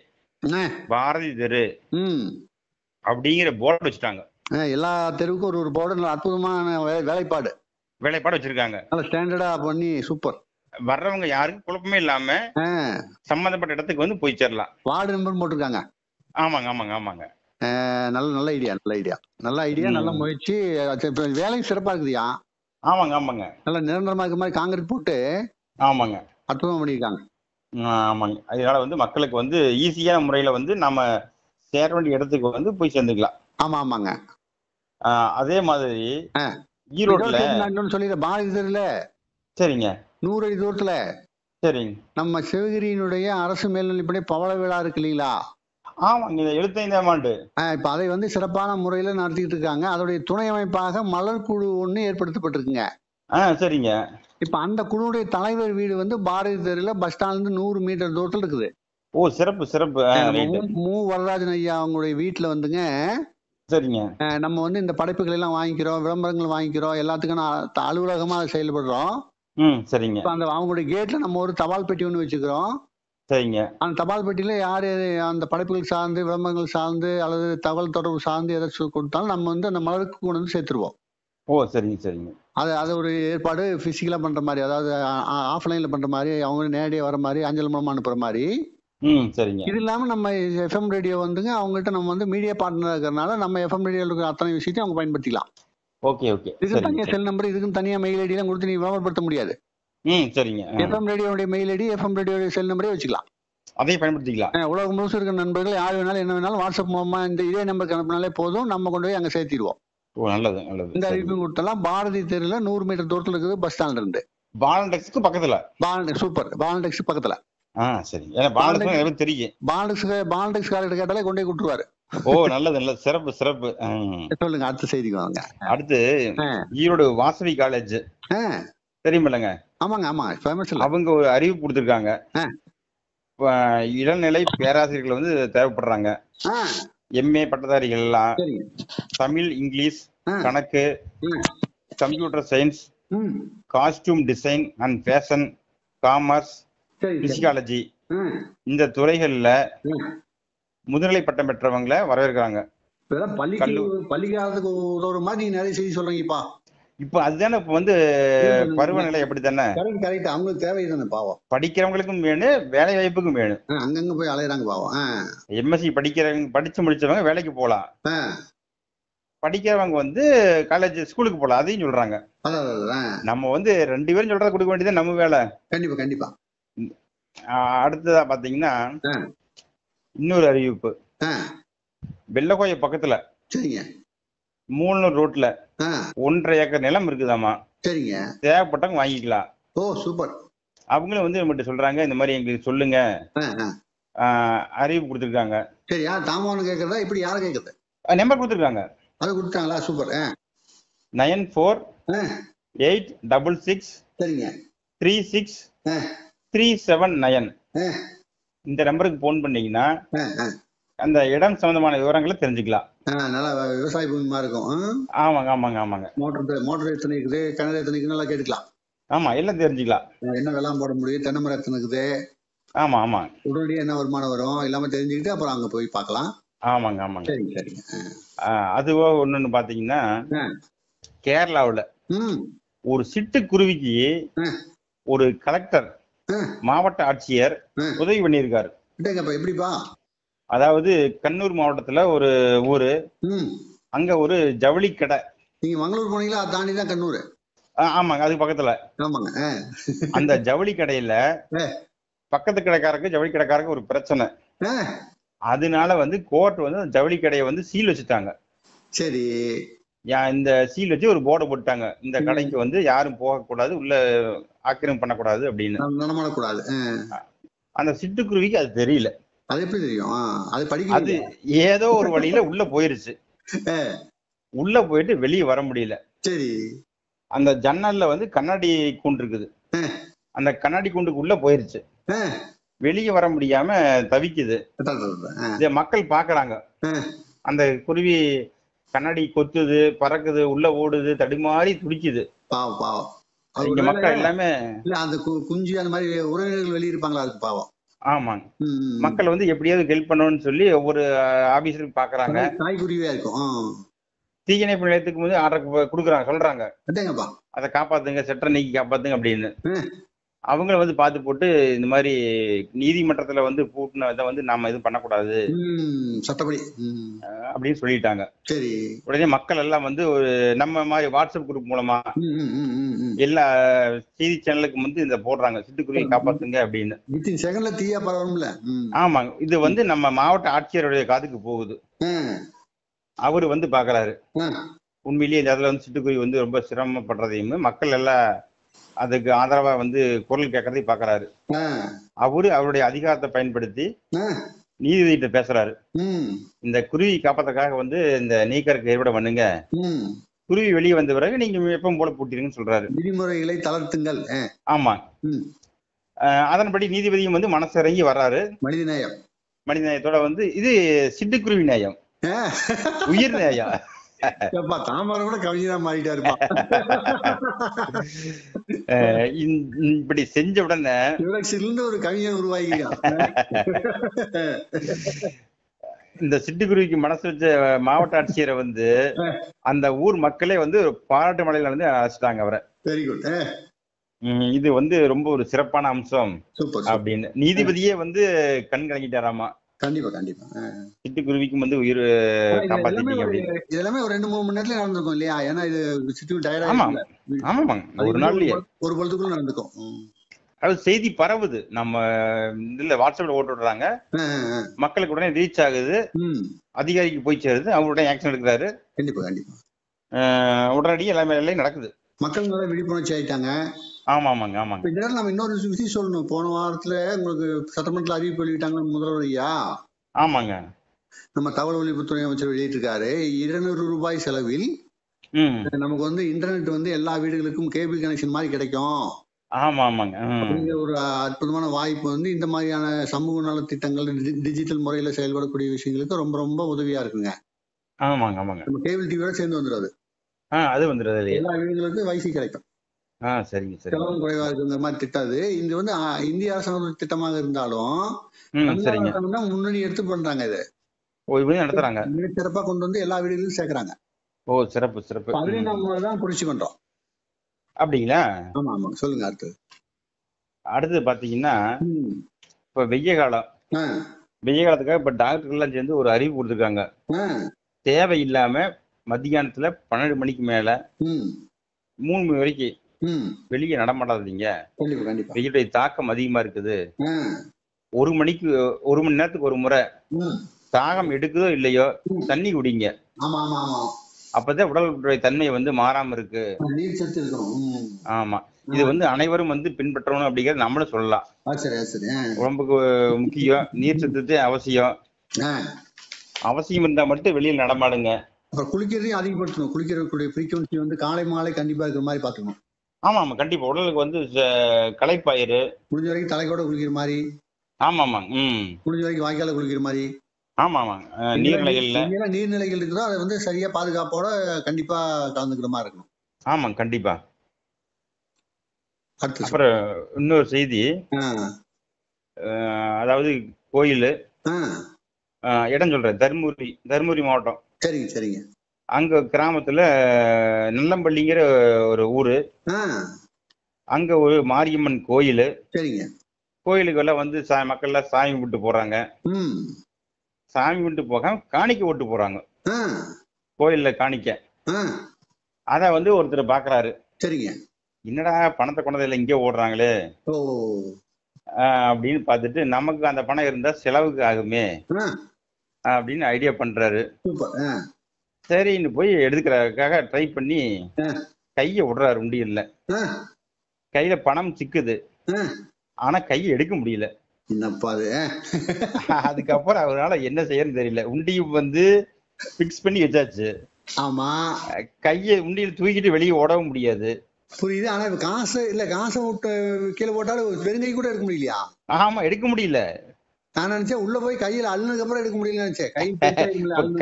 பாரதி தெரு அப்படிங்கிற போர்டு வச்சுட்டாங்க. எல்லா தெருவுக்கும் ஒரு போர்டு. அற்புதமான வேலைப்பாடு வச்சிருக்காங்க. ஸ்டாண்டர்டா பண்ணி சூப்பர். வர்றவங்க யாருக்கும் குழப்பமே இல்லாம சம்பந்தப்பட்ட இடத்துக்கு வந்து போய் சேரலாம். வார்டு நம்பர் போட்டிருக்காங்க. ஆமாங்க. நல்ல ஐடியா. நல்ல முயற்சி. வேலையும் சிறப்பா இருக்குதுயா. ஆமாங்க. நல்ல நிரந்தரமா இருக்க மாதிரி காங்கிரீட் போட்டு ஆமாங்க அற்புதமா பண்ணிருக்காங்க. ஆமாங்க. அதனால வந்து மக்களுக்கு வந்து ஈஸியான முறையில வந்து நம்ம சேர வேண்டிய இடத்துக்கு வந்து போய் சேர்ந்துக்கலாம். ஆமாங்க. அதே மாதிரி ஈரோட்ல சொல்லிடுற பாரதியார்ல சரிங்க 100 அடி தூரத்துல சரிங்க நம்ம சிவகிரியினுடைய அரசு மேல்நிலைப்பள்ளி பவள விழா இருக்கு இல்லீங்களா? ஆமாங்க, இது 75ஆம் ஆண்டு. இப்ப அதை வந்து சிறப்பான முறையில நடத்திட்டு இருக்காங்க. அதோடைய துணை அமைப்பாக மலர் குழு ஒண்ணு ஏற்படுத்தப்பட்டிருக்குங்க. சரிங்க. இப்ப அந்த குழுவுடைய தலைவர் வீடு வந்து பாரதி தெருல பஸ் ஸ்டாண்ட்ல இருந்து 100 மீட்டர் தூரத்துல இருக்குது. ஓ, சிறப்பு சிறப்பு. மு வரராஜன் ஐயா அவங்களுடைய வீட்டுல வந்துங்க. சரிங்க. நம்ம வந்து இந்த படைப்புகள் எல்லாம் வாங்கிக்கிறோம், விளம்பரங்கள் வாங்கிக்கிறோம், எல்லாத்துக்கும் அலுவலகமா செயல்படுறோம். சரிங்க. அந்த அவங்களுடைய கேட்ல நம்ம ஒரு தபால் பெட்டி ஒண்ணு வச்சுக்கிறோம். சரிங்க. அந்த தபால் பெட்டியில யாரு அந்த படைப்புகள் சார்ந்து, விளம்பரங்கள் சார்ந்து அல்லது தகவல் தொடர்பு சார்ந்து எதை கொடுத்தாலும் நம்ம வந்து அந்த மலருக்கு கொண்டு வந்து சேர்த்துருவோம். ஓ, சரிங்க சரிங்க. அது ஒரு ஏற்பாடு பிசிக்கலா பண்ற மாதிரி, அதாவது ஆஃப்லைன்ல பண்ற மாதிரி, அவங்க நேரடியாக வர மாதிரி, அஞ்சல் மூலமா அனுப்புற மாதிரி. சரிங்க. இது இல்லாம நம்ம எஃப்எம் ரேடியோ வந்துங்க, அவங்ககிட்ட நம்ம வந்து மீடியா பார்ட்னர் இருக்கிறதுனால நம்ம எஃப்எம் ரேடியோல இருக்கிற அத்தனை விஷயத்தையும் அவங்க பயன்படுத்திக்கலாம். Okay okay. இதுக்கு தனியா செல் நம்பர், இதுக்கும் தனியா மெயில் ஐடி எல்லாம் கொடுத்து நீ விளம்பரப்படுத்த முடியாது. சரிங்க. எஃப்எம் ரேடியோடைய மெயில் ஐடி, எஃப்எம் ரேடியோடைய செல் நம்பரே வச்சுக்கலாம். அதையும் பயன்படுத்திக்கலாம். உலகம் முழுசும் இருக்கிற நண்பர்கள் யார் வேணாலும் என்ன வேணாலும் வாட்ஸ்அப் மூலமா இந்த இதே நம்பருக்கு அனுப்பினாலே போதும், நம்ம கொண்டு போய் அங்க சேர்த்திடுவோம். ஓ, நல்லது நல்லது. இந்த அறிவிப்பு கொடுத்தலாம். பாரதி தெருல 100 மீட்டர் தூரத்துல இருக்குது பஸ் ஸ்டாண்ட்ல இருந்து. பாலண்டெக்ஸ்க்கு பக்கத்துல. சூப்பர். பாலண்டெக்ஸ் பக்கத்துல. சரி. ஏன்னா பாலண்டெக்ஸ் எனக்கு தெரியும். பாலண்டெக்ஸ் கார்டு கேட்டாலே கொண்டே கொடுத்துருவாரு. ஓ, நல்லது நல்லது. சிறப்பு சிறப்பு. சொல்லுங்க, அடுத்த செய்திக்கு வாங்க. அடுத்து ஈரோடு வாசவி காலேஜ் தெரியுமில்லங்க? ஆமாங்க, ஆமா, ஃபேமஸ். அவங்க ஒரு அறிவிப்பு கொடுத்திருக்காங்க. இளநிலை பேராசிரியர்கள் வந்து தேவைப்படுறாங்க. எம்ஏ பட்டதாரிகள் எல்லாம் தமிழ், இங்கிலீஷ், கணக்கு, computer science, costume design and fashion, commerce, psychology இந்த துறைகள்ல முதுநிலை பட்டம் பெற்றவங்களை வரவேற்கிறாங்க. பள்ளிக்காலத்துக்கு ஒரு மாதிரி நீங்க நிறைய செய்தி சொல்றீங்கப்பா. இப்ப அதுதானே இப்ப வந்து பருவநிலை அப்படித்தானே. கரெக்ட். அவங்களுக்கு தேவை தானே பாவம். படிக்கிறவங்களுக்கும் வேணும், வேலை வாய்ப்புக்கும் வேணும். அங்கங்க போய் அலையறாங்க பாவம். எம்எஸ்சி படிச்சு முடிச்சவங்க வேலைக்கு போலாம், படிக்கிறவங்க வந்து காலேஜ் ஸ்கூலுக்கு போலாம், அதையும் சொல்றாங்க. நம்ம வந்து 2 பேரும் சொல்றத கொடுக்க வேண்டியது நம்ம வேலை. கண்டிப்பா கண்டிப்பா. அடுத்ததா பாத்தீங்கன்னா இன்னொரு அறிவிப்பு. வெள்ளக்கோய பக்கத்துல 3 ரோட்ல 1.5 ஏக்கர் நிலம் இருக்குதாமா. சரிங்க. தேவைப்பட்டவங்க வாங்கிக்கலாம். ஓ, சூப்பர். அவங்களும் வந்து நம்மகிட்ட சொல்றாங்க, இந்த மாதிரி எங்களுக்கு சொல்லுங்க, அறிவிப்பு கொடுத்துருக்காங்க. சரி, யார் தாமோன்னு கேக்குறதா இப்படி யாரை கேக்குறது? நம்பர் கொடுத்துருக்காங்க. அது கொடுத்தாங்களா? சூப்பர். 948666 சரிங்க 36379 இந்த நம்பருக்கு போன் பண்ணீங்கன்னா அந்த இடம் சம்பந்தமான விவரங்களை தெரிஞ்சுக்கலாம். நல்லா விவசாய பூமிமா இருக்கும். ஆமாங்க ஆமாங்க ஆமாங்க. மோட்டர் எத்தனை இருக்குது, கிணறு எத்தனை இருக்குது நல்லா கேட்டுக்கலாம். ஆமா, எல்லாம் தெரிஞ்சுக்கலாம். என்ன வெள்ளாம் போட முடியும், தென்னை மரம் எத்தனை இருக்குது. ஆமா ஆமா. உடனடியே என்ன வருமானம் வரும் எல்லாமே தெரிஞ்சுக்கிட்டு அப்புறம் அங்க போய் பார்க்கலாம். ஆமாங்க ஆமாங்க. சரிங்க சரிங்க. அதுவோ ஒண்ணுன்னு பாத்தீங்கன்னா கேரளாவுல ஒரு சிட்டுக்குருவிக்கு ஒரு கலெக்டர், மாவட்ட ஆட்சியர் உதவி பண்ணியிருக்காரு. எப்படிப்பா? அதாவது கண்ணூர் மாவட்டத்துல ஒரு ஊரு, அங்க ஒரு ஜவுளி கடை. நீங்க மங்களூர் போனீங்களா? தாண்டிதான் கண்ணூர். ஆமாங்க, அதுக்கு பக்கத்துல. ஆமாங்க. அந்த ஜவுளி கடையில பக்கத்து கடைக்காரருக்கு ஜவுளி கடைக்காரருக்கு ஒரு பிரச்சனை. அதனால வந்து கோர்ட் வந்து ஜவுளி கடையை வந்து சீல் வச்சுட்டாங்க. சரி. இந்த சீல் வச்சு ஒரு போர்டை போட்டாங்க, இந்த கடைக்கு வந்து யாரும் போகக்கூடாது, உள்ள ஆக்கிரமிப்பு பண்ணக்கூடாது அப்படின்னு. நடமாடக்கூடாது. அந்த சிட்டுக்குருவிக்கு அது தெரியல. அது எப்படி தெரியும்? அது ஏதோ ஒரு வழியில உள்ள போயிருச்சு. உள்ள போயிட்டு வெளியே வர முடியல. சரி. அந்த ஜன்னல்ல வந்து கண்ணாடி கூண்டு இருக்குது, அந்த கண்ணாடி கூண்டுக்கு உள்ள போயிருச்சு, வெளியே வர முடியாம தவிக்குது. இத மக்கள் பாக்குறாங்க. அந்த குருவி கண்ணாடி கொத்துது, பறக்குது, உள்ள ஓடுது, தடுமாறி துடிக்குது. பாவம் பாவம். இங்க மக்கள் எல்லாமே அந்த குஞ்சு அந்த மாதிரி உறவினர்கள் வெளியே இருப்பாங்களா? அதுக்கு பாவம். ஆமாங்க. மக்கள் வந்து எப்படியாவது ஹெல்ப் பண்ணணும்னு சொல்லி ஒவ்வொரு ஆபீசருக்கு பாக்குறாங்க. தாய்க்குருவியா இருக்கும். தீயணைப்பு நிலையத்துக்கு வந்து ஆர்டர் கொடுக்குறாங்க, சொல்றாங்க அதை காப்பாத்துங்க, செட்டரை நீக்கி காப்பாத்துங்க அப்படின்னு. அவங்க வந்து பார்த்து போட்டு இந்த மாதிரி நீதிமன்றத்துல வந்து பூட்டின இதை வந்து நாம எதுவும் பண்ணக்கூடாது சட்டப்படி அப்படின்னு சொல்லிட்டாங்க. சரி. உடனே மக்கள் எல்லாம் வந்து ஒரு நம்ம மாதிரி வாட்ஸ்அப் குரூப் மூலமா எல்லா செய்தி சேனலுக்கு வந்து இந்த போடுறாங்க, சிட்டுக்குருவியை காப்பாத்துங்க அப்படின்னு. ஆமாங்க. இது வந்து நம்ம மாவட்ட ஆட்சியருடைய காதுக்கு போகுது. அவரு வந்து பாக்குறாரு, உண்மையிலேயே இந்த இடத்துல வந்து சிட்டுக்குருவி வந்து ரொம்ப சிரமப்படுறதையும் மக்கள் எல்லாம் அதுக்கு ஆதரவா வந்து குரல் கேட்கறதையும் பாக்குறாரு. அவரு அவருடைய அதிகாரத்தை பயன்படுத்தி நீதிபதிகிட்ட பேசுறாரு. இந்த குருவி காப்பாத்துறதுக்காக வந்து இந்த நீக்கருக்கு ஏற்பாடு பண்ணுங்க, குருவி வெளியே வந்த பிறகு நீங்க எப்பவும் போல பூட்டிருங்கன்னு சொல்றாரு. விதிமுறைகளை தளர்த்துங்கள். ஆமா. அதன்படி நீதிபதியும் வந்து மனசு இறங்கி வர்றாரு. மனிதநேயத்தோட வந்து இது சிட்டுக்குருவி நேயம், உயிர் நேயம். தாமரை கூட கவிஞரா மாறிட்டாருப்பா. இப்படி செஞ்ச உடனே சிறந்த ஒரு கவிஞர் உருவாகிறார். இந்த சிட்டுக்குருவிக்கு மனசு வச்ச மாவட்ட ஆட்சியரை வந்து அந்த ஊர் மக்களே வந்து பாராட்டு மலையில வந்து அழைச்சிட்டாங்க அவரை. Very good. இது வந்து ரொம்ப ஒரு சிறப்பான அம்சம் அப்படின்னு நீதிபதியே வந்து கண் கலங்கிட்டாராமா. கண்டிப்பா கண்டிப்பா. சிட்டுக்குருவிக்கும் வந்து உயிர் காப்பாத்திட்டீங்க அப்படின்னு. இதெல்லாமே ஒரு 2-3 மணி நேரத்துல நடந்திருக்கும் இல்லையா? ஏன்னா இது சிட்டு டயர்ட். ஆமாங்க, ஒரு நாள்லயே ஒரு பொழுதுக்குள்ள நடந்துக்கும். அது செய்தி பரவுது, நம்ம இதுல வாட்ஸ்அப்ல ஓட்டு விடுறாங்க, மக்களுக்கு உடனே ரீச் ஆகுது, அதிகாரிக்கு போய் சேருது, அவர் உடனே ஆக்ஷன் எடுக்கிறாரு. கண்டிப்பா கண்டிப்பா. உடனடியே எல்லாமே நடக்குது. மக்கள் நல்லா விழிப்புணர்ச்சி ஆயிட்டாங்க. ஆமாங்க ஆமாங்க. இதனால நம்ம இன்னொரு விஷயம் சொல்லணும். போன வாரத்துல உங்களுக்கு சட்டமன்றத்தில் அறிவிப்பு வெளியிட்டாங்க முதல்வர் ஐயா. ஆமாங்க. நம்ம தகவல் ஒலிபரப்புத்துறை அமைச்சர் வெளியிட்டிருக்காரு. 200 ரூபாய் செலவில் நமக்கு வந்து இன்டர்நெட் வந்து எல்லா வீடுகளுக்கும் கேபிள் கனெக்ஷன் மாதிரி கிடைக்கும். ஆமாங்க. ஒரு அற்புதமான வாய்ப்பு வந்து இந்த மாதிரியான சமூக நல திட்டங்கள் டிஜிட்டல் முறையில செயல்படக்கூடிய விஷயங்களுக்கு ரொம்ப ரொம்ப உதவியா இருக்குங்க. ஆமாங்க ஆமாங்க. நம்ம கேபிள் டிவியோட சேர்ந்து வந்துடாது. அது வந்துடுது. எல்லா வீடுகளுக்கும் வைஃபை கிடைக்கும். சரிங்க சரி. செலவும் குறைவா இருக்குங்கிற மாதிரி திட்டம் அது. இது வந்து இந்திய அரசாங்க திட்டமாக இருந்தாலும் முன்னணி எடுத்து பண்றாங்க. இது நடத்துறாங்க, சிறப்பா கொண்டு வந்து எல்லா வீடுகளிலும் சேர்க்கறாங்க. சிறப்பு சிறப்பு. அதுலயும் நம்ம தான் புரட்சி பண்றோம். அப்படிங்களா? ஆமா ஆமா. சொல்லுங்க. அடுத்தது பாத்தீங்கன்னா இப்ப வெய்ய காலம், வெய்ய காலத்துக்காக இப்ப டாக்டர் எல்லாம் சேர்ந்து ஒரு அறிவிப்பு கொடுத்துருக்காங்க. தேவையில்லாம மத்தியானத்துல 12 மணிக்கு மேல 3 மணி வரைக்கும் வெளியே நடமாடாதீங்க, வெயிலுடைய தாக்கம் அதிகமா இருக்குது. 1 மணி நேரத்துக்கு ஒரு முறை தாகம் எடுக்குதோ இல்லையோ தண்ணி குடிங்க, அப்பதான் உடலுடைய தன்மை வந்து மாறாம இருக்கு. ஆமா, இது வந்து அனைவரும் வந்து பின்பற்றணும் அப்படிங்கறது நம்மளும் சொல்லலாம். உடம்புக்கு முக்கியம், நீர் சத்து அவசியம். அவசியம் இருந்தா மட்டும் வெளியில் நடமாடுங்க. அப்புறம் குளிக்கிறதையும் அதிகப்படுத்தணும். குளிக்கிறதுடைய ஃப்ரீக்வன்சி வந்து காலை மாலை கண்டிப்பா இருக்கிற மாதிரி பாத்துக்கணும். ஆமா கண்டிப்பா. உடலுக்கு வந்து களைப்பாயிரு, முடிஞ்ச வரைக்கும் தலைக்கோட குளிக்கிற மாதிரி. ஆமாங்க. முடிஞ்ச வரைக்கும் வாய்க்கால குளிக்கிற மாதிரி. ஆமாங்க. நீர்நிலைகள் இருக்குதோ அதை வந்து சரியா பாதுகாப்போட கண்டிப்பா கலந்துக்கிற மாதிரி இருக்கணும். ஆமாங்க கண்டிப்பா. அப்புறம் இன்னொரு செய்தி, அதாவது கோயில் இடம் சொல்றேன், தர்மபுரி மாவட்டம். சரிங்க சரிங்க. அங்க கிராமத்துல நல்லம்பள்ளிங்கிற ஒரு ஊரு, அங்க ஒரு மாரியம்மன் கோயில். சரிங்க. கோயிலுக்கு எல்லாம் வந்து மக்கள் எல்லாம் சாமி கும்பிட்டு போறாங்க. சாமி கும்பிட்டு போக காணிக்க ஓட்டு போறாங்க கோயில்ல காணிக்க. அத வந்து ஒருத்தர் பாக்குறாரு. சரிங்க. என்னடா பணத்தை கொண்டதில்ல இங்கே ஓடுறாங்களே அப்படின்னு பார்த்துட்டு, நமக்கு அந்த பணம் இருந்தா செலவுக்கு ஆகுமே அப்படின்னு ஐடியா பண்றாரு. சரின்னு போய் எடுக்கிறதுக்காக ட்ரை பண்ணி கைய விடுறாரு உண்டியல்ல. கையில பணம் சிக்குது, ஆனா கையை எடுக்க முடியல. அதுக்கப்புறம் அவரால் என்ன செய்யறன்னு தெரியல. உண்டியும் வந்து பிக்ஸ் பண்ணி வச்சாச்சு. ஆமா, கையை உண்டியில் தூக்கிட்டு வெளியே ஓடவும் முடியாது. புரியுது. ஆனா காசு இல்ல, காசை விட்டு கீழே போட்டாலும் வெறுங்கை கூட எடுக்க முடியலையா? ஆமா, எடுக்க முடியல. நான் நினைச்சேன் உள்ள போய் கையில அழுனதுக்கு அப்புறம் எடுக்க முடியல நினைச்சேன்.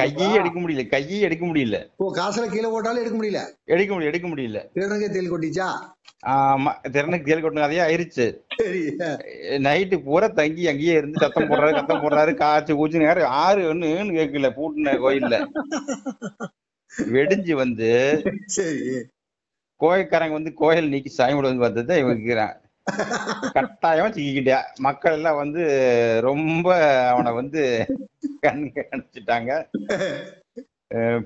கையே எடுக்க முடியல, கையே எடுக்க முடியல. ஓ, காசுல கீழே போட்டாலும் எடுக்க முடியல. எடுக்க முடியல. திறனுக்கே தேல் கொட்டிச்சா? ஆமா, திறனுக்கு தேல் கொட்டின கதையா ஆயிருச்சு. நைட்டு பூரா தங்கி அங்கேயே இருந்து சத்தம் போடுறாரு, காய்ச்சி கூச்சு நேரம் 6 ஒண்ணுன்னு கேட்கல பூட்டின கோயில்ல. வெடிஞ்சு வந்து கோயில்காரங்க வந்து கோயில் நீக்கி சாமி வந்து வந்ததை இவங்கிறான். கட்டாயமா சிக்கிக்கிட்டா. மக்கள் எல்லாம் வந்து ரொம்ப அவனை வந்து கண்காணிச்சுட்டாங்க.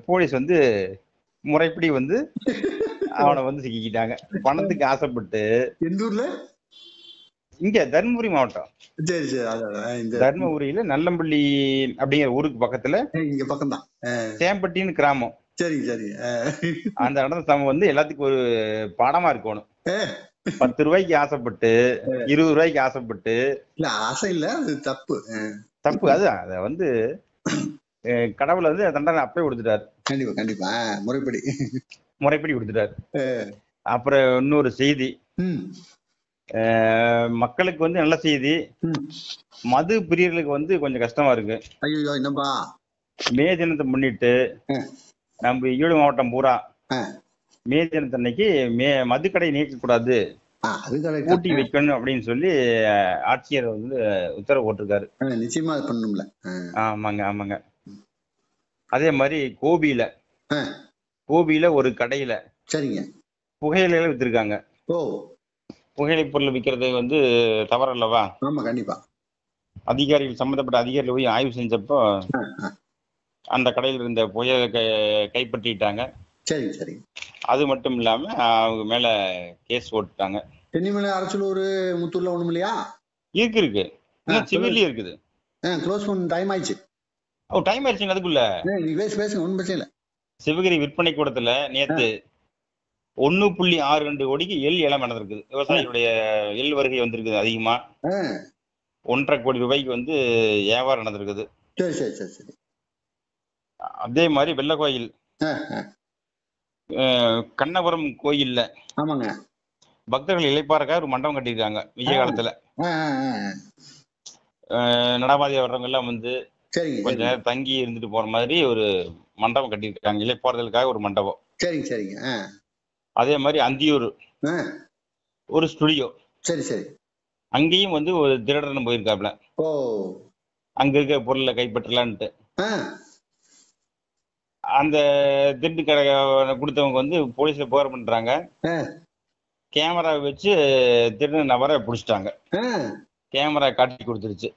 போலீஸ் வந்து முறைப்படி வந்து அவனை வந்து சிக்கிக்கிட்டாங்க. பணத்துக்கு ஆசைப்பட்டு. எந்த ஊர்ல? இங்க தர்மபுரி மாவட்டம். சரி சரி. தர்மபுரியில நல்லம்பள்ளி அப்படிங்கிற ஊருக்கு பக்கத்துல, இங்க பக்கம் தான், சேம்பட்டின்னு கிராமம். சரி சரி. அந்த நடந்த சமம் வந்து எல்லாத்துக்கும் ஒரு பாடமா இருக்கணும். 10 ரூபாய்க்கு ஆசைப்பட்டு 20 ரூபாய்க்கு ஆசைப்பட்டு, இல்ல ஆசை இல்ல, அது தப்பு. தப்பு. அதுதான் அதை வந்து கடவுள் வந்து தண்டனை அப்பவே கொடுத்துட்டாரு. கண்டிப்பா கண்டிப்பா முறைப்படி கொடுத்துட்டாரு. அப்புறம் இன்னொரு செய்தி, மக்களுக்கு வந்து நல்ல செய்தி. மது பிரியர்களுக்கு வந்து கொஞ்சம் கஷ்டமா இருக்கு. ஐயோ என்னப்பா? மே தினத்தை முன்னிட்டு நம்ம ஈரோடு மாவட்டம் பூரா மே தினத்தன்னைக்கு மதுக்கடை நீக்கக்கூடாது, பூட்டி வைக்கணும் அப்படின்னு சொல்லி ஆட்சியர் வந்து உத்தரவு போட்டிருக்காரு. நிச்சயமா பண்ணணும்ல. ஆமாங்க ஆமாங்க. அதே மாதிரி கோபியில ஒரு கடையில சரிங்க புகையில வித்திருக்காங்க. புகையிலை பொருள் விற்கிறது வந்து தவறல்லவா? ஆமா கண்டிப்பா. அதிகாரிகள், சம்பந்தப்பட்ட அதிகாரிகள் போய் ஆய்வு செஞ்சப்போ அந்த கடையில் இருந்த புகையிலை கைப்பற்றிட்டாங்க. சரி சரி. அது மட்டும் இல்லாம அவங்க மேல கேஸ் போட்டுட்டாங்க. தென்னிமலை, அரசலூர், முத்தூர்ல ஒண்ணும் இல்லையா? இருக்கு சிவில்லி இருக்குது. க்ளோஸ் பண்ண டைம் ஆயிடுச்சு. டைம் ஆயிடுச்சுங்க. அதுக்குள்ள நீ பேசுங்க, ஒன்றும் பிரச்சனை இல்லை. சிவகிரி விற்பனை கூடத்துல நேத்து 1.62 கோடிக்கு எள் ஏலம் நடந்திருக்குது. விவசாயிகளுடைய எள் வருகை வந்திருக்குது அதிகமா. 1.5 கோடி ரூபாய்க்கு வந்து வியாபாரம் நடந்திருக்குது. சரி சரி சரி சரி. அதே மாதிரி வெள்ளக்கோயில் கண்ணபுரம் கோயில்ல ஆமாங்க பக்தர்கள் இளைப்பாறக்காக ஒரு மண்டபம் கட்டியிருக்காங்க. விஜய காலத்துல நடமாதி வர்றவங்க எல்லாம் வந்து கொஞ்ச நேரம் தங்கி இருந்துட்டு போற மாதிரி ஒரு மண்டபம் கட்டியிருக்காங்க. இளைப்பாறுதலுக்காக ஒரு மண்டபம். சரிங்க சரிங்க. அதே மாதிரி அந்தியூர் ஒரு ஸ்டுடியோ. சரி சரி. அங்கேயும் வந்து ஒரு திருடனும் போயிருக்காப்ல. அங்க இருக்க பொருளை கைப்பற்றலான்ட்டு. அந்த திருட்டு கடை கொடுத்தவங்க வந்து போலீஸ்ல புகார் பண்றாங்க. கேமரா வச்சு திருட நபரை பிடிச்சிட்டாங்க. கேமரா காட்டி கொடுத்துருச்சு.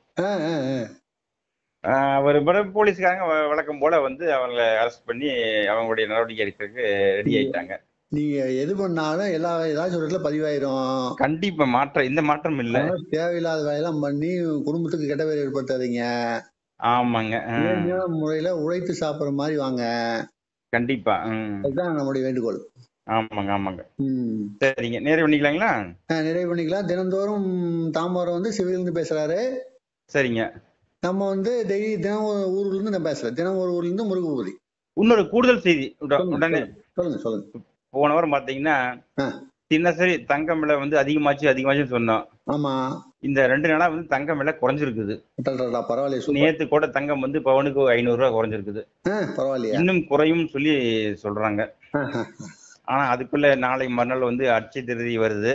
அவர் போலீஸ்காரங்க வழக்கம் போல வந்து அவங்களை அரெஸ்ட் பண்ணி அவங்களுடைய நடவடிக்கை எடுக்கிறதுக்கு ரெடி ஆயிட்டாங்க. நீங்க எது பண்ணாலும் ஏதாச்சும் ஒரு இடத்துல பதிவாயிரும். கண்டிப்பா இந்த மாற்றம் இல்ல. தேவையில்லாத வேலையெல்லாம் பண்ணி குடும்பத்துக்கு கெட்ட பேர் ஏற்படுத்தாதீங்க. ஆமாங்க. முறையில உழைத்து சாப்பிடுற மாதிரி வாங்க. கண்டிப்பா. அதுதான் நம்முடைய வேண்டுகோள். ஆமாங்க ஆமாங்க. சரிங்க, நிறைவு பண்ணிக்கலாங்களா? நிறைவு பண்ணிக்கலாம். தினந்தோறும் தாம்பரம் வந்து சிவிலிருந்து பேசுறாரு. சரிங்க. நம்ம வந்து தினம் ஊர்ல இருந்து நான் பேசல, தினம் ஒரு ஊர்ல இருந்து முருகபூதி. இன்னொரு கூடுதல் செய்தி உடனே சொல்லுங்க. போன வாரம் பாத்தீங்கன்னா தினசரி தங்கம் விலை வந்து அதிகமாச்சு சொன்னோம். ஆமா. இந்த 2 நாளா வந்து தங்கம் விலை குறைஞ்சிருக்குது. பரவாயில்ல. நேத்து கூட தங்கம் வந்து பவுனுக்கு 500 ரூபாய் குறைஞ்சிருக்குது. பரவாயில்லையா? இன்னும் குறையும் சொல்லி சொல்றாங்க. ஆனா அதுக்குள்ள நாளை மறுநாள் வந்து அட்சய திருதி வருது.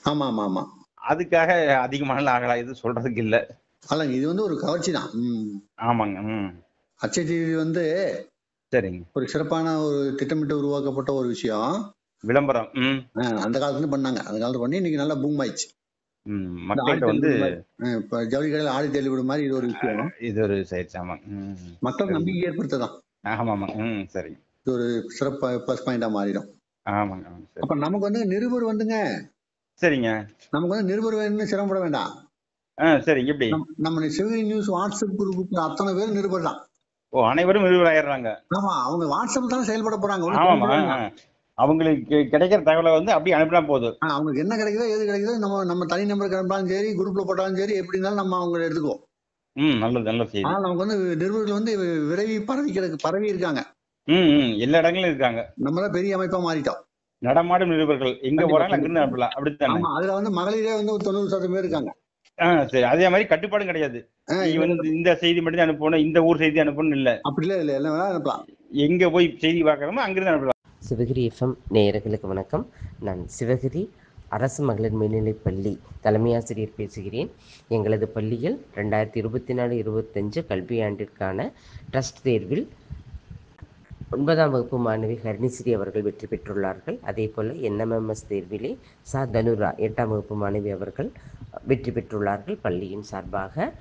ஆமா ஆமா ஆமா. அதுக்காக அதிகமான ஆகலாம், இது சொல்றதுக்கு இல்ல. அல்லங்க, இது வந்து ஒரு கவர்ச்சி தான். ஆமாங்க. அட்சய திருதி வந்து சரிங்க, ஒரு சிறப்பான ஒரு திட்டமிட்டு உருவாக்கப்பட்ட ஒரு விஷயம். விளம்பரம் அந்த காலத்துல பண்ணாங்க. அந்த காலத்துல பண்ணி இன்னைக்கு நல்லா பூம் ஆயிடுச்சு. மக்கள்கிட்ட வந்து ஜவுளி கடையில் ஆடி தள்ளிவிடும் மாதிரி இது ஒரு விஷயம். இது ஒரு சைட்ஸ். ஆமா, மக்கள் நம்பிக்கை ஏற்படுத்ததான். ஆமாமா. சரி. இது ஒரு சிறப்பு பிளஸ் பாயிண்டா மாறிடும். ஆமாங்க. அப்ப நமக்கு வந்து நிருபர் வந்துங்க. சரிங்க. நமக்கு வந்து நிருபர் வேணும்னு சிரமப்பட வேண்டாம். சரி. எப்படி? நம்ம சிவகிரி நியூஸ் வாட்ஸ்அப் குரூப் அத்தனை பேர் நிருபர் தான். அனைவரும் நிருபர் ஆயிடுறாங்க. ஆமா, அவங்க வாட்ஸ்அப் தான் செயல்பட போறாங்க. அவங்களுக்கு கிடைக்கிற தகவலை வந்து அப்படியே அனுப்பினா போதும். அவங்களுக்கு என்ன கிடைக்குதோ எது கிடைக்குதோ நம்ம தனி நம்பருக்கு அனுப்பினாலும் சரி, குரூப்ல போட்டாலும் சரி, எப்படி இருந்தாலும் நம்ம அவங்க எடுத்துக்குவோம். நல்ல செய்தி. ஆனா நமக்கு வந்து நிருபர்கள் வந்து விரைவி பரவி இருக்காங்க. எல்லா இடங்களும் இருக்காங்க. நம்மளாம் பெரிய அமைப்பா மாறிட்டோம். நடமாடும் நிருபர்கள் எங்க போறாங்க அங்கிருந்து அனுப்பலாம். அப்படித்தான். அதுல வந்து மகளிரே வந்து ஒரு 90% பேர் இருக்காங்க. சரி. அதே மாதிரி கட்டுப்பாடும் கிடையாது. இந்த செய்தி மட்டும் தான் அனுப்பணும், இந்த ஊர் செய்தி அனுப்பணும் இல்ல. அப்படி இல்ல, என்ன வேணா அனுப்பலாம். எங்க போய் செய்தி பார்க்கறோமோ அங்கிருந்து அனுப்பலாம். சிவகிரி எஃப்எம் நேயர்களுக்கு வணக்கம். நான் சிவகிரி அரசு மகளிர் மேல்நிலைப் பள்ளி தலைமையாசிரியர் பேசுகிறேன். எங்களது பள்ளியில் 2024-25 கல்வியாண்டிற்கான ட்ரஸ்ட் தேர்வில் 9ஆம் வகுப்பு மாணவி ஹரிணிஸ்ரீ அவர்கள் வெற்றி பெற்றுள்ளார்கள். அதே போல் என்எம்எம்எஸ் தேர்விலே தனுரா 8ஆம் வகுப்பு மாணவி அவர்கள் வெற்றி பெற்றுள்ளார்கள். பள்ளியின் சார்பாக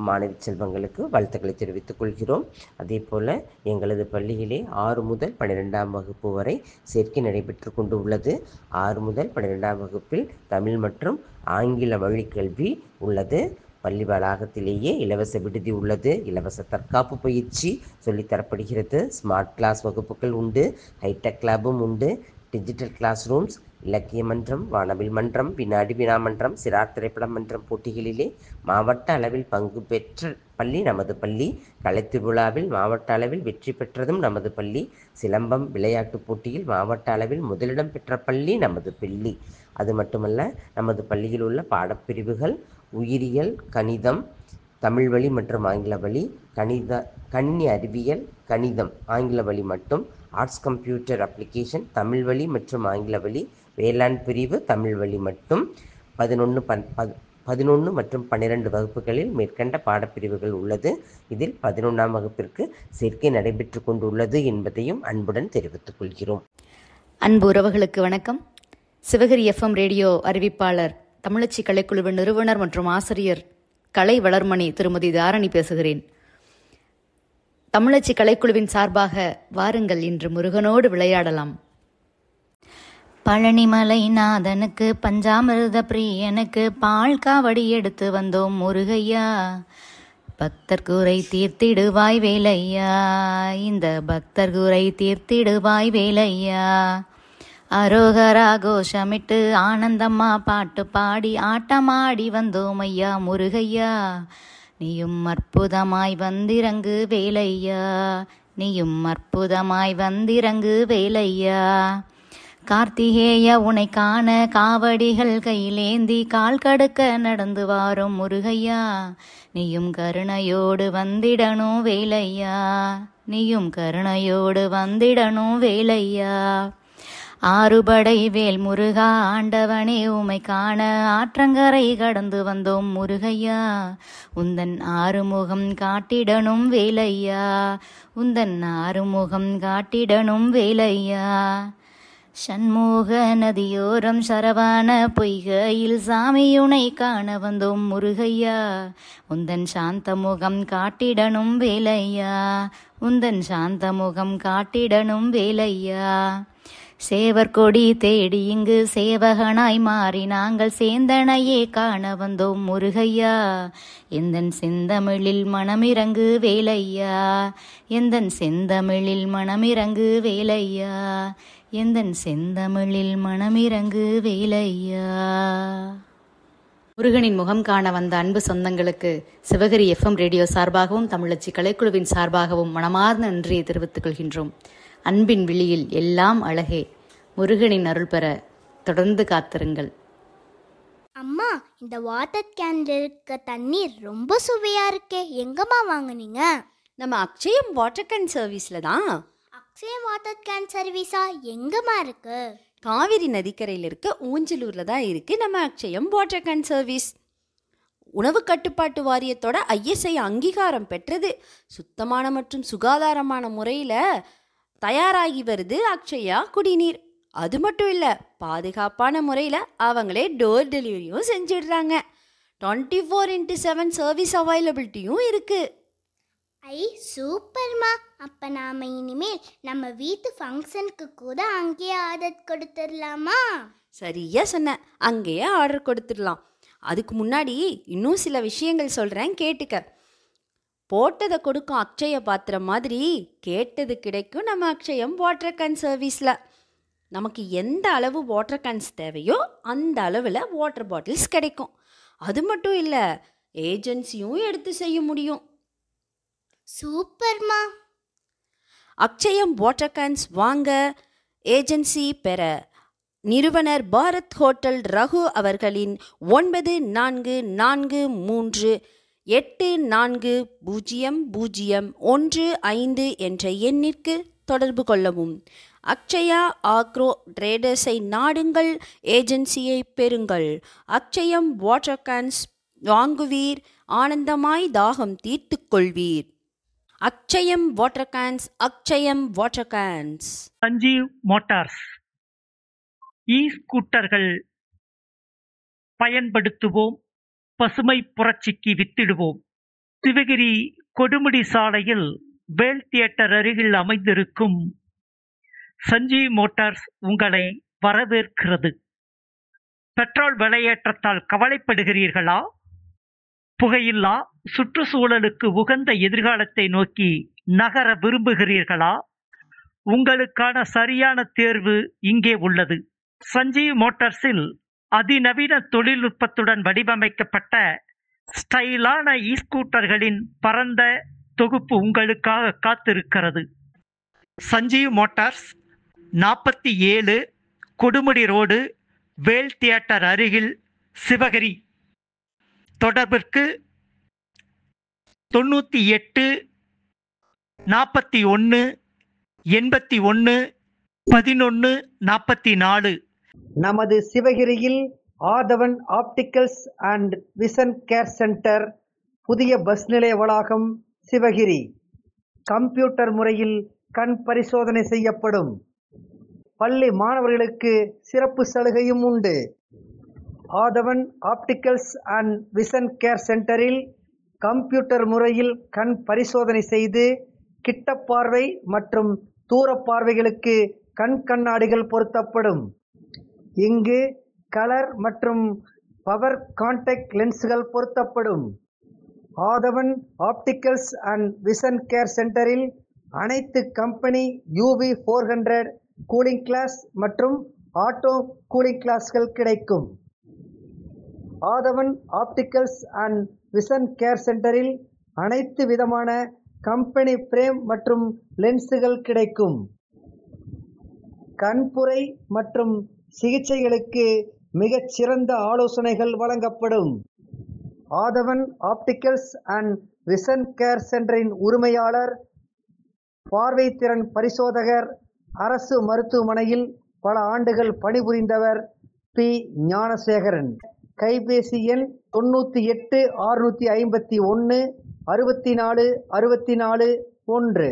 மாணவி செல்வங்களுக்கு வாழ்த்துக்களை தெரிவித்துக் கொள்கிறோம். அதே போல் எங்களது பள்ளியிலே 6 முதல் 12ஆம் வகுப்பு வரை சேர்க்கை நடைபெற்று கொண்டு உள்ளது. 6 முதல் 12ஆம் வகுப்பில் தமிழ் மற்றும் ஆங்கில வழிக்கல்வி உள்ளது. பள்ளி வளாகத்திலேயே இலவச விடுதி உள்ளது. இலவச தற்காப்பு பயிற்சி சொல்லித்தரப்படுகிறது. ஸ்மார்ட் கிளாஸ் வகுப்புகள் உண்டு. ஹைடெக் லேபும் உண்டு. டிஜிட்டல் கிளாஸ் ரூம்ஸ் இலக்கிய மன்றம், வானவில் மன்றம், வினாடி வினா மன்றம், சிறார் திரைப்பட மன்றம் போட்டிகளிலே மாவட்ட அளவில் பங்கு பெற்ற பள்ளி நமது பள்ளி. கலைத்திருவிழாவில் மாவட்ட அளவில் வெற்றி பெற்றதும் நமது பள்ளி. சிலம்பம் விளையாட்டுப் போட்டியில் மாவட்ட அளவில் முதலிடம் பெற்ற பள்ளி நமது பள்ளி. அது மட்டுமல்ல, நமது பள்ளியில் உள்ள பாடப்பிரிவுகள் உயிரியல், கணிதம், தமிழ் வழி மற்றும் ஆங்கில வழி, கணினி அறிவியல், கணிதம் ஆங்கில வழி மட்டும், ஆர்ட்ஸ் கம்ப்யூட்டர் அப்ளிகேஷன் தமிழ் வழி மற்றும் ஆங்கில வழி, வேளாண் பிரிவு தமிழ் வழி மட்டும். 11 மற்றும் 12 வகுப்புகளில் மேற்கண்ட பாடப்பிரிவுகள் உள்ளது. இதில் 11ஆம் வகுப்பிற்கு சேர்க்கை நடைபெற்று கொண்டுள்ளது என்பதையும் அன்புடன் தெரிவித்துக் கொள்கிறோம். அன்பு உறவுகளுக்கு வணக்கம். சிவகிரி எஃப்எம் ரேடியோ அறிவிப்பாளர், தமிழச்சி கலைக்குழுவின் நிறுவனர் மற்றும் ஆசிரியர் கலை வளர்மணி திருமதி தாரணி பேசுகிறேன். தமிழச்சி கலைக்குழுவின் சார்பாக வாருங்கள், இன்று முருகனோடு விளையாடலாம். பழனிமலை நாதனுக்கு, பஞ்சாமிர்த பிரியனுக்கு பால் காவடி எடுத்து வந்தோம் முருகையா. பக்தர் குறை தீர்த்திடுவாய் வேலையா, இந்த பக்தர் குறை தீர்த்திடுவாய் வேலையா. அரோகரா கோஷமிட்டு ஆனந்தம்மா பாட்டு பாடி ஆட்டமாடி வந்தோம் ஐயா முருகையா. நீயும் அற்புதமாய் வந்திறங்கு வேலையா, நீயும் அற்புதமாய் வந்திறங்கு வேலையா. கார்த்திகேய உனை காண காவடிகள் கையிலேந்தி கால் கடுக்க நடந்து வாரும் முருகையா. நீயும் கருணையோடு வந்திடணும் வேலையா, நீயும் கருணையோடு வந்திடணும் வேலையா. ஆறுபடை வேல் முருகா ஆண்டவனே உமை காண ஆற்றங்கரை கடந்து வந்தோம் முருகையா. உந்தன் ஆறுமுகம் காட்டிடணும் வேலையா, உந்தன் ஆறுமுகம் காட்டிடணும் வேலையா. சண்முக நதியோரம் சரவான பொய்கையில் சாமியுனை காண வந்தோம் முருகையா. உந்தன் சாந்த முகம் காட்டிடணும் வேலையா, உந்தன் சாந்த முகம் காட்டிடணும் வேலையா. சேவற்கொடி தேடி இங்கு சேவகனாய் மாறி நாங்கள் சேந்தனையே காண வந்தோம் முருகையா. எந்தன் செந்தமிழில் மனமிறங்கு வேலையா, எந்தன் செந்தமிழில் மனமிறங்கு வேலையா, எந்தன் செந்தமிழில் மனமிறங்கு வேலையா. முருகனின் முகம் காண வந்த அன்பு சொந்தங்களுக்கு சிவகிரி எஃப்எம் ரேடியோ சார்பாகவும் தமிழச்சி கலைக்குழுவின் சார்பாகவும் மனமார்ந்த நன்றியை தெரிவித்துக் கொள்கின்றோம். அன்பின் விழியில் எல்லாம் அழகே. முருகனின் அருள் பெற தொடர்ந்து காத்திருங்கள். அம்மா, இந்த வாட்டர் கேன்ல இருக்க தண்ணீர் ரொம்ப சுவையா இருக்கே, எங்கம்மா வாங்குனீங்க? நம்ம அக்ஷயம் வாட்டர் கேன் சர்வீஸ்ல தான். அக்ஷயம் வாட்டர் கேன் சர்வீஸா? எங்கம்மா இருக்கு? காவிரி நதிக்கரையில் இருக்க ஊஞ்சலூர்ல தான் இருக்கு நம்ம அக்ஷயம் வாட்டர் கேன் சர்வீஸ். உணவு கட்டுப்பாட்டு வாரியத்தோட ISI அங்கீகாரம் பெற்றது. சுத்தமான மற்றும் சுகாதாரமான முறையில் தயாராகி வருது அக்ஷயா குடிநீர். அது மட்டும் இல்லை, பாதுகாப்பான முறையில் அவங்களே டோர் டெலிவரியும் செஞ்சிடுறாங்க. 24/7 சர்வீஸ் அவைலபிலிட்டியும் இருக்குது. ஐ சூப்பர்மா. அப்போ நாம் இனிமேல் நம்ம வீட்டு ஃபங்க்ஷனுக்கு கூட அங்கேயே ஆர்டர் கொடுத்துடலாமா? சரியா சொன்ன, அங்கேயே ஆர்டர் கொடுத்துடலாம். அதுக்கு முன்னாடி இன்னும் சில விஷயங்கள் சொல்கிறேன், கேட்டுக்க. போட்டதை கொடுக்கும் அக்ஷய பாத்திரம் மாதிரி கேட்டது கிடைக்கும் நம்ம அக்ஷயம் வாட்டர் கேன் சர்வீஸில். நமக்கு எந்த அளவு வாட்டர் கேன்ஸ் தேவையோ அந்த அளவில் வாட்டர் பாட்டில்ஸ் கிடைக்கும். அது மட்டும் இல்லை, ஏஜென்சியும் எடுத்து செய்ய முடியும். சூப்பர்மா. அக்ஷயம் வாட்டர் கேன்ஸ் வாங்க, ஏஜென்சி பெற நிறுவனர் பாரத் ஹோட்டல் ரகு அவர்களின் 9448400115 என்ற எண்ணிற்கு தொடர்பு கொள்ளவும். அக்ஷயா ஆக்ரோ ட்ரேடர்ஸை நாடுங்கள், ஏஜென்சியை பெறுங்கள். அக்ஷயம் வாட்டர் கேன்ஸ் வாங்குவீர், ஆனந்தமாய் தாகம் தீர்த்து கொள்வீர். Akshayam water cans, Akshayam water cans. Sanjeev motors ஸ்கூட்டர்கள் பயன்படுத்துவோம், பசுமை புரட்சிக்கு வித்திடுவோம். சிவகிரி கொடுமுடி சாலையில் வேல் தியேட்டர் அருகில் அமைந்திருக்கும் சஞ்சீவ் மோட்டார்ஸ் உங்களை வரவேற்கிறது. பெட்ரோல் விலையேற்றத்தால் கவலைப்படுகிறீர்களா? புகையில்லா சுற்றுச்சூழலுக்கு உகந்த எதிர்காலத்தை நோக்கி நகர விரும்புகிறீர்களா? உங்களுக்கான சரியான தேர்வு இங்கே உள்ளது. சஞ்சீவ் மோட்டார்ஸில் அதிநவீன தொழில்நுட்பத்துடன் வடிவமைக்கப்பட்ட ஸ்டைலான ஸ்கூட்டர்களின் பரந்த தொகுப்பு உங்களுக்காக காத்திருக்கிறது. Sanjeev motors 47 Kodumudi road, Vel theatre அருகில், சிவகிரி. தொடர்பிற்கு 98 41 81 11 44. நமது சிவகிரியில் Aadhavan optical and vision care centre, புதிய பஸ் நிலைய வளாகம், சிவகிரி. கம்ப்யூட்டர் முறையில் கண் பரிசோதனை செய்யப்படும். பள்ளி மாணவர்களுக்கு சிறப்பு சலுகையும் உண்டு. ஆதவன் ஆப்டிகல்ஸ் அண்ட் விஷன் கேர் சென்டரில் கம்ப்யூட்டர் முறையில் கண் பரிசோதனை செய்து கிட்ட பார்வை மற்றும் தூர பார்வைகளுக்கு கண் கண்ணாடிகள் பொருத்தப்படும். இங்கு கலர் மற்றும் பவர் கான்டாக்ட் லென்ஸ்கள் பொருத்தப்படும். ஆதவன் ஆப்டிகல்ஸ் அண்ட் விஷன் கேர் சென்டரில் அனைத்து கம்பெனி UV 400 கூலிங் கிளாஸ் மற்றும் ஆட்டோ கூலிங் கிளாஸ்கள் கிடைக்கும். ஆதவன் ஆப்டிகல்ஸ் அண்ட் விஷன் கேர் சென்டரில் அனைத்து விதமான கம்பெனி பிரேம் மற்றும் லென்ஸுகள் கிடைக்கும். கண்புரை மற்றும் சிகிச்சைகளுக்கு மிகச் சிறந்த ஆலோசனைகள் வழங்கப்படும். ஆதவன் ஆப்டிகல்ஸ் அண்ட் விஷன் கேர் சென்டரின் உரிமையாளர், பார்வை திறன் பரிசோதகர், அரசு மருத்துவமனையில் பல ஆண்டுகள் பணிபுரிந்தவர் பி. ஞானசேகரன். கைபேசி எண் 98 651 64 64 1.